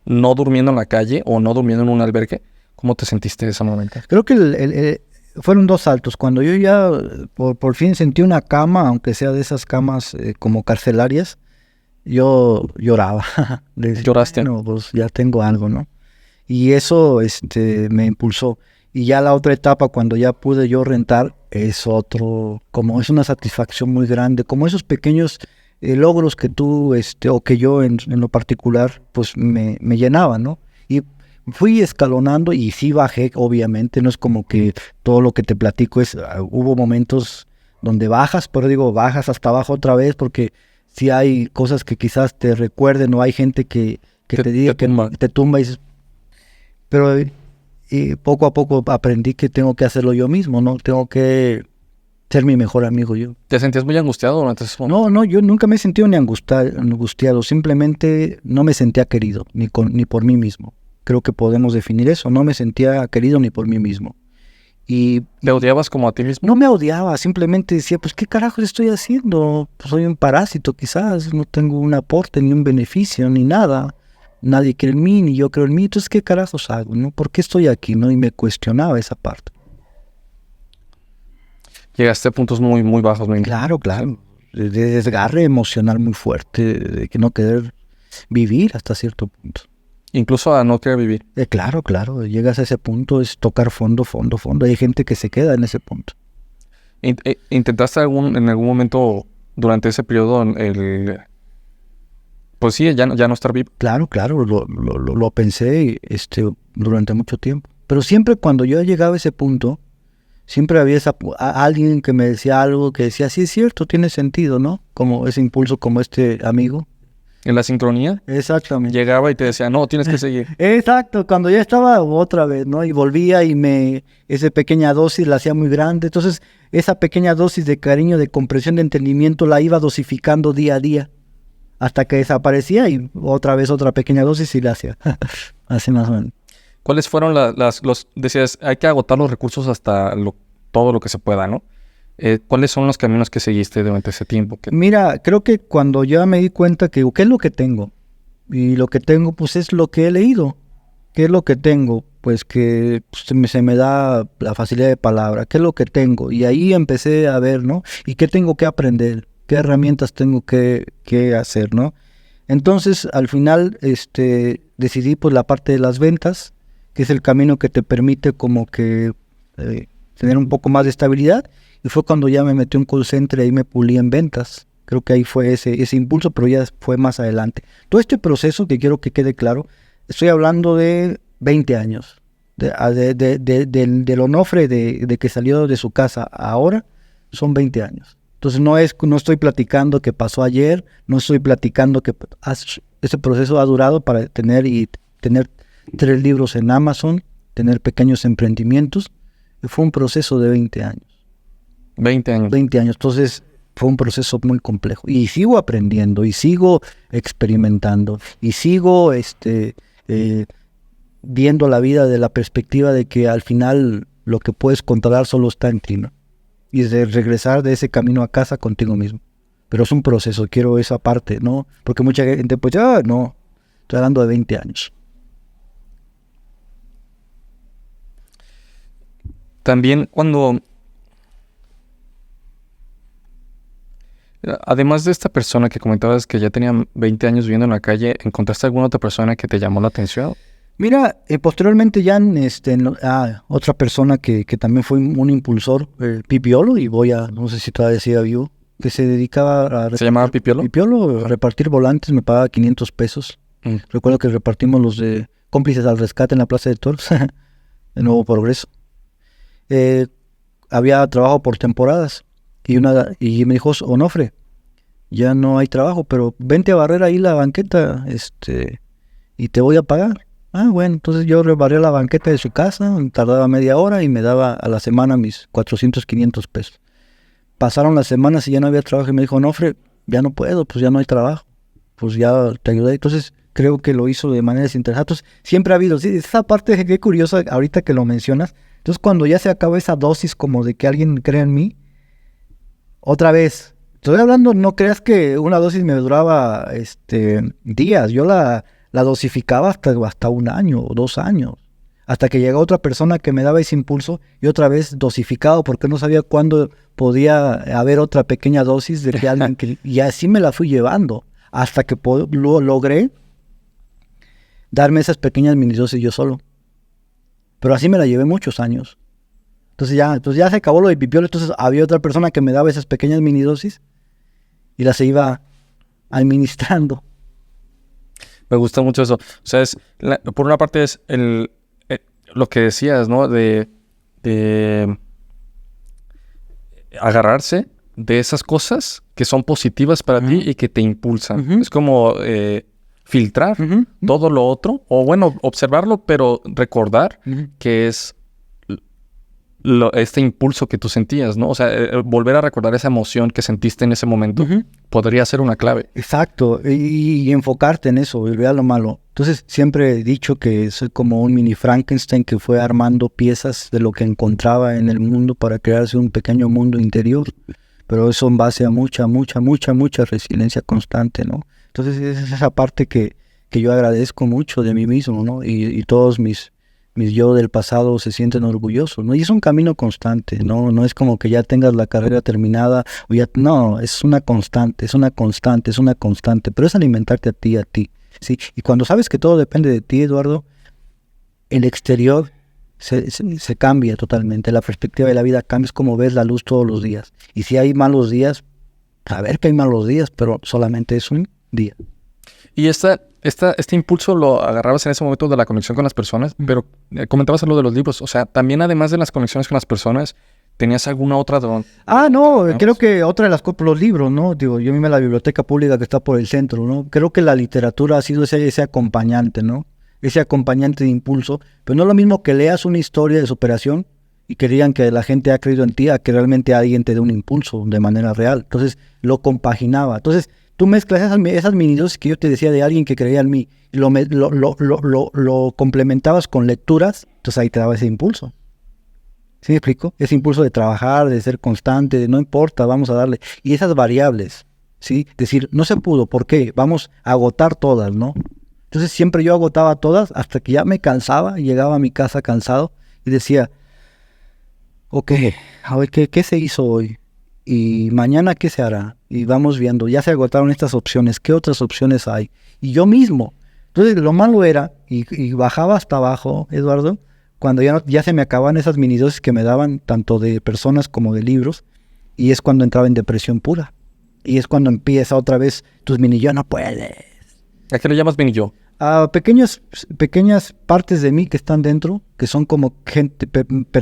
no durmiendo en la calle o no durmiendo en un albergue. ¿Cómo te sentiste en ese momento? Creo que fueron dos saltos. Cuando yo ya por fin sentí una cama, aunque sea de esas camas como carcelarias, yo lloraba. ¿Lloraste? No, pues ya tengo algo, ¿no? Y eso me impulsó. Y ya la otra etapa, cuando ya pude yo rentar, es una satisfacción muy grande, como esos pequeños logros que tú, o que yo en lo particular, pues me llenaban, ¿no? Y fui escalonando y sí bajé, obviamente, no es como que todo lo que te platico hubo momentos donde bajas, pero digo, bajas hasta abajo otra vez, porque si hay cosas que quizás te recuerden o hay gente que te diga que te tumba y dices, pero poco a poco aprendí que tengo que hacerlo yo mismo, ¿no? Tengo que ser mi mejor amigo yo. ¿Te sentías muy angustiado durante ese momento? No, yo nunca me he sentido ni angustiado, simplemente no me sentía querido, ni por mí mismo. Creo que podemos definir eso, no me sentía querido ni por mí mismo. ¿Te odiabas como a ti mismo? No me odiaba, simplemente decía, pues ¿qué carajos estoy haciendo? Pues soy un parásito quizás, no tengo un aporte, ni un beneficio, ni nada. Nadie cree en mí, ni yo creo en mí, entonces ¿qué carajos hago? ¿No? ¿Por qué estoy aquí? ¿No? Y me cuestionaba esa parte. Llegaste a puntos muy, muy bajos. Claro. De desgarre emocional muy fuerte, de que no querer vivir hasta cierto punto. Incluso a no querer vivir. Claro, llegas a ese punto, es tocar fondo. Hay gente que se queda en ese punto. ¿Intentaste en algún momento durante ese periodo pues sí, ya no estar vivo? Claro, lo pensé durante mucho tiempo. Pero siempre cuando yo llegaba a ese punto, siempre había alguien que me decía algo que decía, sí es cierto, tiene sentido, ¿no? Como ese impulso, como este amigo. ¿En la sincronía? Exactamente. Llegaba y te decía, no, tienes que seguir. Exacto, cuando ya estaba otra vez, ¿no? Y volvía y esa pequeña dosis la hacía muy grande. Entonces, esa pequeña dosis de cariño, de comprensión, de entendimiento, la iba dosificando día a día. Hasta que desaparecía y otra vez otra pequeña dosis y la hacía. Así más o menos. ¿Cuáles fueron decías, hay que agotar los recursos hasta todo lo que se pueda, ¿no? ¿Cuáles son los caminos que seguiste durante ese tiempo? Mira, creo que cuando ya me di cuenta que, ¿qué es lo que tengo? Y lo que tengo, pues, es lo que he leído. ¿Qué es lo que tengo? Pues que se me da la facilidad de palabra. ¿Qué es lo que tengo? Y ahí empecé a ver, ¿no? ¿Y qué tengo que aprender? ¿Qué herramientas tengo que hacer, ¿no? Entonces, al final, decidí, pues, la parte de las ventas, que es el camino que te permite como que tener un poco más de estabilidad. Y fue cuando ya me metí en un call center y ahí me pulí en ventas. Creo que ahí fue ese impulso, pero ya fue más adelante. Todo este proceso, que quiero que quede claro, estoy hablando de 20 años. Del Onofre de que salió de su casa a ahora, son 20 años. Entonces no estoy platicando que pasó ayer, no estoy platicando que ese proceso ha durado para tener 3 libros en Amazon, tener pequeños emprendimientos. Fue un proceso de 20 años. 20 años. 20 años. Entonces fue un proceso muy complejo. Y sigo aprendiendo, y sigo experimentando, y sigo viendo la vida de la perspectiva de que al final lo que puedes controlar solo está en ti, ¿no? Y de regresar de ese camino a casa contigo mismo. Pero es un proceso, quiero esa parte, ¿no? Porque mucha gente, pues ya, no, estoy hablando de 20 años. También además de esta persona que comentabas que ya tenía 20 años viviendo en la calle, ¿encontraste alguna otra persona que te llamó la atención? Mira, posteriormente ya otra persona que también fue un impulsor, Pipiolo, y no sé si todavía sigue vivo, que se dedicaba a... ¿Se llamaba Pipiolo? Pipiolo, a repartir volantes, me pagaba 500 pesos. Recuerdo que repartimos los de cómplices al rescate en la Plaza de Toros, de Nuevo Progreso. Había trabajo por temporadas, y me dijo, Onofre, ya no hay trabajo, pero vente a barrer ahí la banqueta, y te voy a pagar. Ah, bueno, entonces yo rebarré la banqueta de su casa, tardaba media hora y me daba a la semana mis 400, 500 pesos. Pasaron las semanas y ya no había trabajo y me dijo, Onofre, ya no puedo, pues ya no hay trabajo, pues ya te ayudé. Entonces creo que lo hizo de manera desinteresada. Entonces siempre ha habido, sí, esa parte qué curiosa ahorita que lo mencionas. Entonces cuando ya se acaba esa dosis como de que alguien crea en mí, otra vez, estoy hablando, no creas que una dosis me duraba días, yo la dosificaba hasta 1 año o 2 años, hasta que llegó otra persona que me daba ese impulso y otra vez dosificado porque no sabía cuándo podía haber otra pequeña dosis de que alguien y así me la fui llevando hasta que logré darme esas pequeñas mini dosis yo solo, pero así me la llevé muchos años. Entonces ya se acabó lo de Pipiolo, entonces había otra persona que me daba esas pequeñas mini dosis y las iba administrando. Me gusta mucho eso. O sea, por una parte es lo que decías, ¿no? De agarrarse de esas cosas que son positivas para ti y que te impulsan. Es como filtrar todo lo otro, o bueno, observarlo, pero recordar que es este impulso que tú sentías, ¿no? O sea, volver a recordar esa emoción que sentiste en ese momento podría ser una clave. Exacto, y enfocarte en eso, y olvidar lo malo. Entonces, siempre he dicho que soy como un mini Frankenstein que fue armando piezas de lo que encontraba en el mundo para crearse un pequeño mundo interior. Pero eso en base a mucha resiliencia constante, ¿no? Entonces, es esa parte que yo agradezco mucho de mí mismo, ¿no? Y todos mis yo del pasado se sienten orgullosos, ¿no? Y es un camino constante, ¿no? No es como que ya tengas la carrera terminada, no, es una constante, pero es alimentarte a ti, ¿sí? Y cuando sabes que todo depende de ti, Eduardo, el exterior se cambia totalmente. La perspectiva de la vida cambia, es como ves la luz todos los días. Y si hay malos días, saber que hay malos días, pero solamente es un día. Y este impulso lo agarrabas en ese momento de la conexión con las personas, pero comentabas lo de los libros. O sea, también además de las conexiones con las personas, ¿tenías alguna otra don? Creo que otra de las cosas, los libros, ¿no? Digo, yo mismo la biblioteca pública que está por el centro, ¿no? Creo que la literatura ha sido ese acompañante, ¿no? Ese acompañante de impulso, pero no es lo mismo que leas una historia de superación y que digan que la gente ha creído en ti, a que realmente alguien te dé un impulso de manera real. Entonces, lo compaginaba. Entonces, tú mezclas esas mini dosis que yo te decía de alguien que creía en mí, y lo complementabas con lecturas, entonces ahí te daba ese impulso. ¿Sí me explico? Ese impulso de trabajar, de ser constante, de no importa, vamos a darle. Y esas variables, ¿sí? Decir, no se pudo, ¿por qué? Vamos a agotar todas, ¿no? Entonces siempre yo agotaba todas hasta que ya me cansaba, llegaba a mi casa cansado y decía, ok, a ver, ¿qué se hizo hoy? Y mañana, ¿qué se hará? Y vamos viendo, ya se agotaron estas opciones, ¿qué otras opciones hay? Y yo mismo. Entonces lo malo era, y bajaba hasta abajo, Eduardo, cuando ya se me acababan esas minidosis que me daban tanto de personas como de libros, y es cuando entraba en depresión pura. Y es cuando empieza otra vez tus mini yo no puedes. ¿A qué le llamas mini yo? A pequeñas partes de mí que están dentro, que son como gente,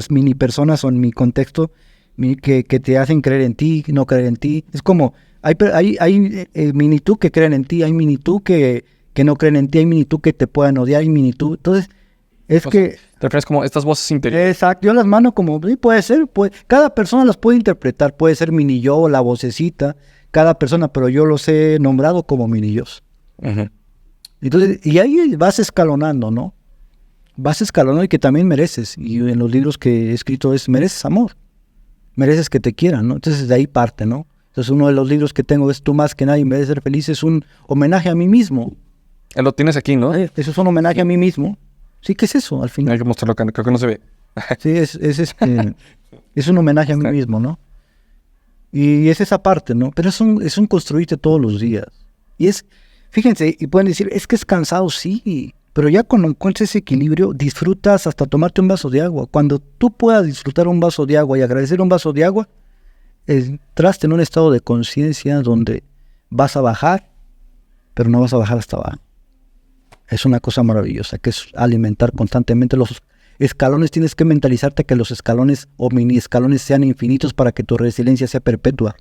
mini personas o en mi contexto, que te hacen creer en ti, no creer en ti. Es como, hay mini tú que creen en ti, hay mini tú que no creen en ti, hay mini tú que te puedan odiar, hay mini tú. Entonces, es que... ¿Te refieres como estas voces interiores? Exacto, yo las mando como, sí, puede ser, cada persona las puede interpretar, puede ser mini yo, la vocecita, cada persona, pero yo los he nombrado como mini yos. Uh-huh. Entonces, y ahí vas escalonando, ¿no? Vas escalonando y que también mereces. Y en los libros que he escrito mereces amor. Mereces que te quieran, ¿no? Entonces de ahí parte, ¿no? Entonces uno de los libros que tengo es Tú más que nadie mereces ser feliz. Es un homenaje a mí mismo. Lo tienes aquí, ¿no? Eso es un homenaje a mí mismo. Sí, ¿qué es eso al final? Hay que mostrarlo acá, creo que no se ve. Sí, es un homenaje a mí mismo, ¿no? Y es esa parte, ¿no? Pero es un construirte todos los días. Y fíjense, y pueden decir, es que es cansado, sí, pero ya cuando encuentres ese equilibrio, disfrutas hasta tomarte un vaso de agua. Cuando tú puedas disfrutar un vaso de agua y agradecer un vaso de agua, entraste en un estado de conciencia donde vas a bajar, pero no vas a bajar hasta abajo. Es una cosa maravillosa, que es alimentar constantemente los escalones. Tienes que mentalizarte que los escalones o mini escalones sean infinitos para que tu resiliencia sea perpetua.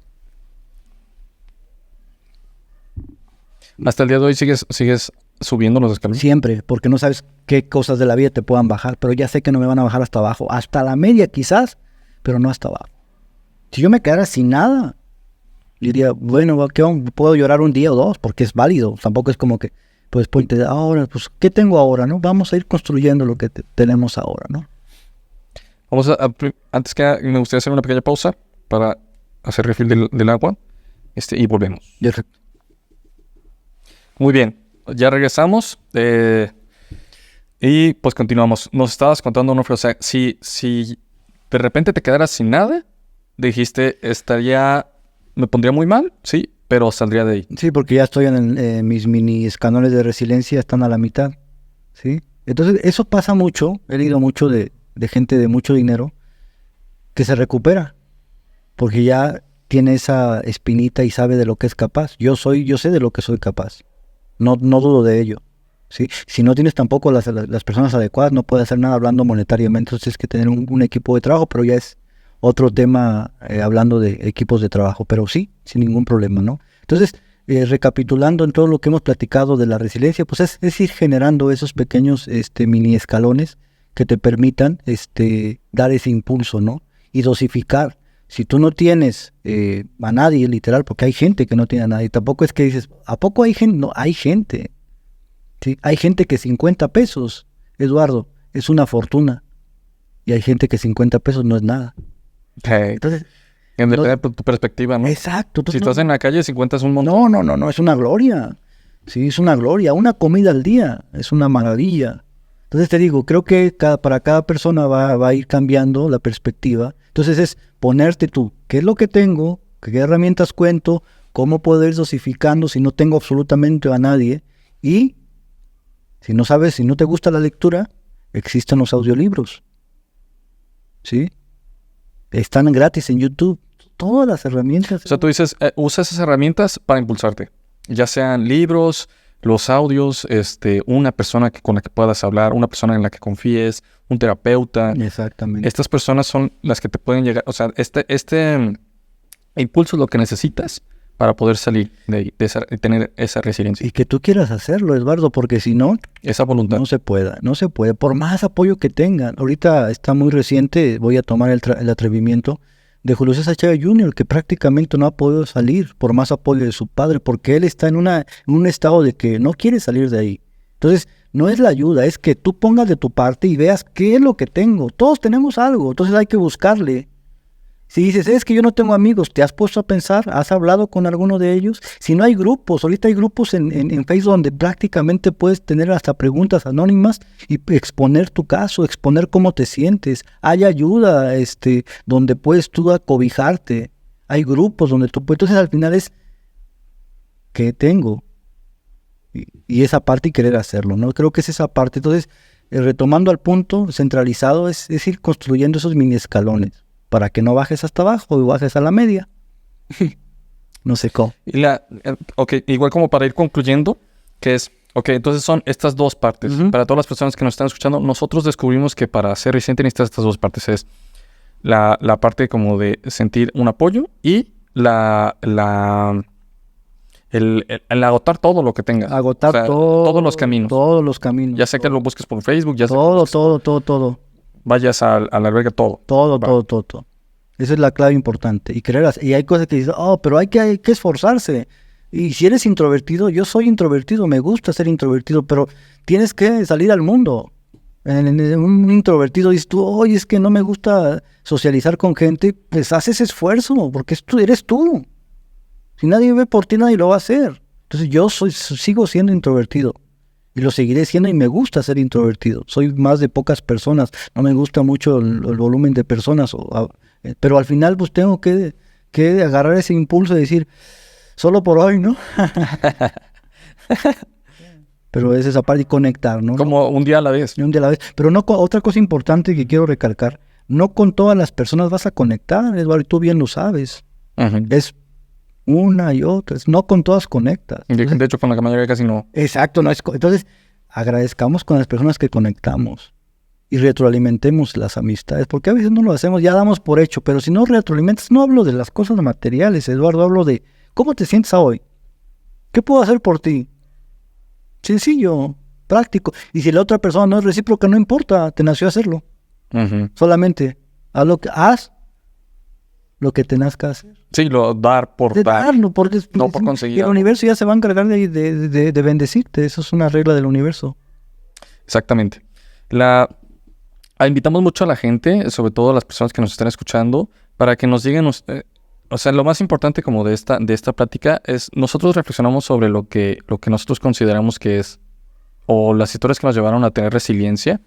¿Hasta el día de hoy sigues subiendo los escalones? Siempre, porque no sabes qué cosas de la vida te puedan bajar, pero ya sé que no me van a bajar hasta abajo, hasta la media quizás, pero no hasta abajo. Si yo me quedara sin nada, diría, bueno, puedo llorar un día o dos, porque es válido, tampoco es como que, pues, ahora, pues, ¿qué tengo ahora, no? Vamos a ir construyendo lo que tenemos ahora, ¿no? Vamos antes que me gustaría hacer una pequeña pausa para hacer refill del agua, y volvemos. Perfecto. Muy bien, ya regresamos y pues continuamos. Nos estabas contando, Onofre, o sea, si de repente te quedaras sin nada, dijiste, me pondría muy mal, sí, pero saldría de ahí. Sí, porque ya estoy en mis mini escalones de resiliencia, están a la mitad, ¿sí? Entonces, eso pasa mucho, he leído mucho de gente de mucho dinero que se recupera, porque ya tiene esa espinita y sabe de lo que es capaz. Yo sé de lo que soy capaz. No dudo de ello, ¿sí? Si no tienes tampoco las personas adecuadas, no puedes hacer nada hablando monetariamente. Entonces tienes que tener un equipo de trabajo, pero ya es otro tema hablando de equipos de trabajo. Pero sí, sin ningún problema, ¿no? Entonces, recapitulando en todo lo que hemos platicado de la resiliencia, pues es ir generando esos pequeños mini escalones que te permitan dar ese impulso, ¿no? Y dosificar. Si tú no tienes a nadie, literal, porque hay gente que no tiene a nadie, tampoco es que dices, ¿a poco hay gente? No, hay gente. ¿Sí? Hay gente que 50 pesos, Eduardo, es una fortuna. Y hay gente que 50 pesos no es nada. Okay. Entonces, depende de tu perspectiva, ¿no? Exacto. Si estás en la calle, 50 es un montón. No, es una gloria. Sí, es una gloria. Una comida al día es una maravilla. Entonces te digo, creo que para cada persona va a ir cambiando la perspectiva. Entonces es ponerte tú, ¿qué es lo que tengo? ¿Qué herramientas cuento? ¿Cómo puedo ir dosificando si no tengo absolutamente a nadie? Y si no sabes, si no te gusta la lectura, existen los audiolibros. ¿sí? Están gratis en YouTube. Todas las herramientas. O sea, tú dices, usa esas herramientas para impulsarte. Ya sean libros, los audios, una persona con la que puedas hablar, una persona en la que confíes, un terapeuta. Exactamente. Estas personas son las que te pueden llegar. O sea, este impulso es lo que necesitas para poder salir de ahí, tener esa resiliencia. Y que tú quieras hacerlo, Eduardo, porque si no, Esa voluntad. no se puede. Por más apoyo que tengan. Ahorita está muy reciente, voy a tomar el atrevimiento de Julio César Chávez Jr., que prácticamente no ha podido salir por más apoyo de su padre, porque él está en un estado de que no quiere salir de ahí. Entonces, no es la ayuda, es que tú pongas de tu parte y veas qué es lo que tengo. Todos tenemos algo, entonces hay que buscarle. Si dices, es que yo no tengo amigos, ¿te has puesto a pensar? ¿Has hablado con alguno de ellos? Si no hay grupos, ahorita hay grupos en Facebook donde prácticamente puedes tener hasta preguntas anónimas y exponer tu caso, exponer cómo te sientes. Hay ayuda donde puedes tú acobijarte. Hay grupos donde tú puedes. Entonces al final es, ¿qué tengo? Y esa parte y querer hacerlo, ¿no? Creo que es esa parte. Entonces, retomando al punto centralizado, es ir construyendo esos mini escalones, para que no bajes hasta abajo y bajes a la media. No sé cómo. Ok, igual como para ir concluyendo, que es, ok, entonces son estas dos partes. Uh-huh. Para todas las personas que nos están escuchando, nosotros descubrimos que para ser resiliente necesitas estas dos partes. Es la parte como de sentir un apoyo y el agotar todo lo que tengas. Agotar, o sea, todos los caminos. Todos los caminos. Ya sea que lo busques por Facebook, ya sea todo. Vayas al albergue, todo. Todo. Esa es la clave importante. Y hay cosas que dices, pero hay que esforzarse. Y si eres introvertido, yo soy introvertido, me gusta ser introvertido, pero tienes que salir al mundo. Un introvertido dices tú, oye, es que no me gusta socializar con gente, pues haz ese esfuerzo, porque eres tú. Si nadie ve por ti, nadie lo va a hacer. Entonces yo sigo siendo introvertido. Y lo seguiré siendo y me gusta ser introvertido. Soy más de pocas personas. No me gusta mucho el volumen de personas. Pero al final pues tengo que agarrar ese impulso y decir, solo por hoy, ¿no? Pero es esa parte y conectar, ¿no? Como un día a la vez. Un día a la vez. Pero no otra cosa importante que quiero recalcar. No con todas las personas vas a conectar, Eduardo, y tú bien lo sabes. Uh-huh. Es una y otra, no con todas conectas. Entonces, de hecho, con la mayoría casi no. Exacto, no es. Entonces, agradezcamos con las personas que conectamos y retroalimentemos las amistades, porque a veces no lo hacemos, ya damos por hecho, pero si no retroalimentas, no hablo de las cosas materiales, Eduardo, hablo de cómo te sientes hoy, qué puedo hacer por ti. Sencillo, práctico. Y si la otra persona no es recíproca, no importa, te nació hacerlo. Uh-huh. Solamente haz lo que tengas que hacer. Sí, dar por dar. Darlo, no por conseguir. Y el universo ya se va a encargar de bendecirte. Eso es una regla del universo. Exactamente. Invitamos mucho a la gente, sobre todo a las personas que nos están escuchando, para que nos digan, o sea, lo más importante como de esta plática es, nosotros reflexionamos sobre lo que nosotros consideramos que es, o las historias que nos llevaron a tener resiliencia,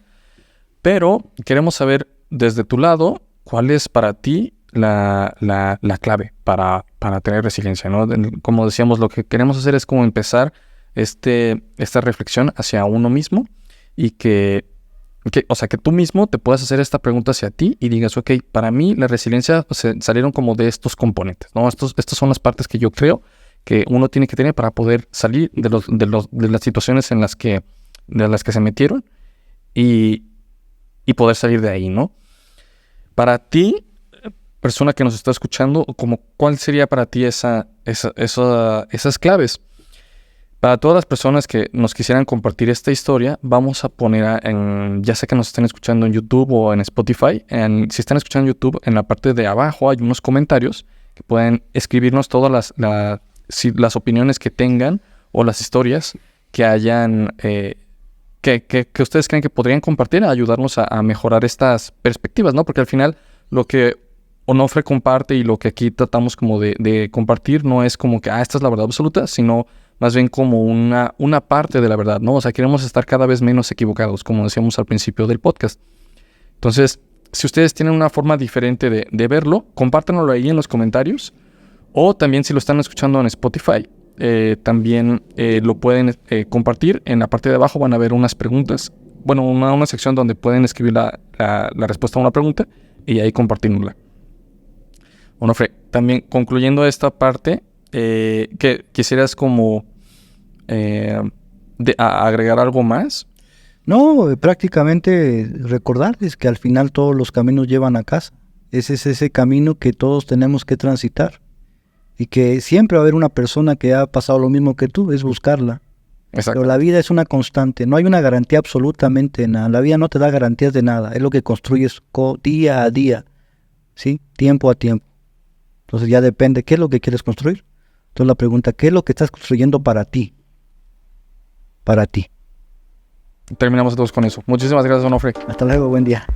pero queremos saber desde tu lado, cuál es para ti la clave para tener resiliencia, ¿no? Como decíamos, lo que queremos hacer es como empezar esta reflexión hacia uno mismo y que tú mismo te puedas hacer esta pregunta hacia ti y digas, ok, para mí la resiliencia salieron como de estos componentes, ¿no? Estas son las partes que yo creo que uno tiene que tener para poder salir de las situaciones de las que se metieron y poder salir de ahí, ¿no? Para ti, persona que nos está escuchando, ¿cuál sería para ti esas claves? Para todas las personas que nos quisieran compartir esta historia, vamos a poner ya sea que nos estén escuchando en YouTube o en Spotify, si están escuchando en YouTube, en la parte de abajo hay unos comentarios que pueden escribirnos todas las opiniones que tengan o las historias que hayan, que ustedes creen que podrían compartir, a ayudarnos a mejorar estas perspectivas, ¿no? Porque al final lo que Onofre comparte y lo que aquí tratamos como de compartir no es como que, esta es la verdad absoluta, sino más bien como una parte de la verdad, ¿no? O sea, queremos estar cada vez menos equivocados, como decíamos al principio del podcast. Entonces, si ustedes tienen una forma diferente de verlo, compártanlo ahí en los comentarios. O también si lo están escuchando en Spotify, también lo pueden compartir. En la parte de abajo van a ver unas preguntas. Bueno, una sección donde pueden escribir la respuesta a una pregunta. y ahí compartirnosla. Onofre, también concluyendo esta parte, que quisieras como agregar algo más. No, prácticamente recordarles que al final todos los caminos llevan a casa. Ese es ese camino que todos tenemos que transitar. Y que siempre va a haber una persona que ha pasado lo mismo que tú, es buscarla. Exacto. Pero la vida es una constante, no hay una garantía absolutamente de nada. La vida no te da garantías de nada, es lo que construyes día a día, ¿sí? Tiempo a tiempo. Entonces ya depende, ¿qué es lo que quieres construir? Entonces la pregunta, ¿qué es lo que estás construyendo para ti? Para ti. Terminamos todos con eso. Muchísimas gracias, Onofre. Hasta luego, buen día.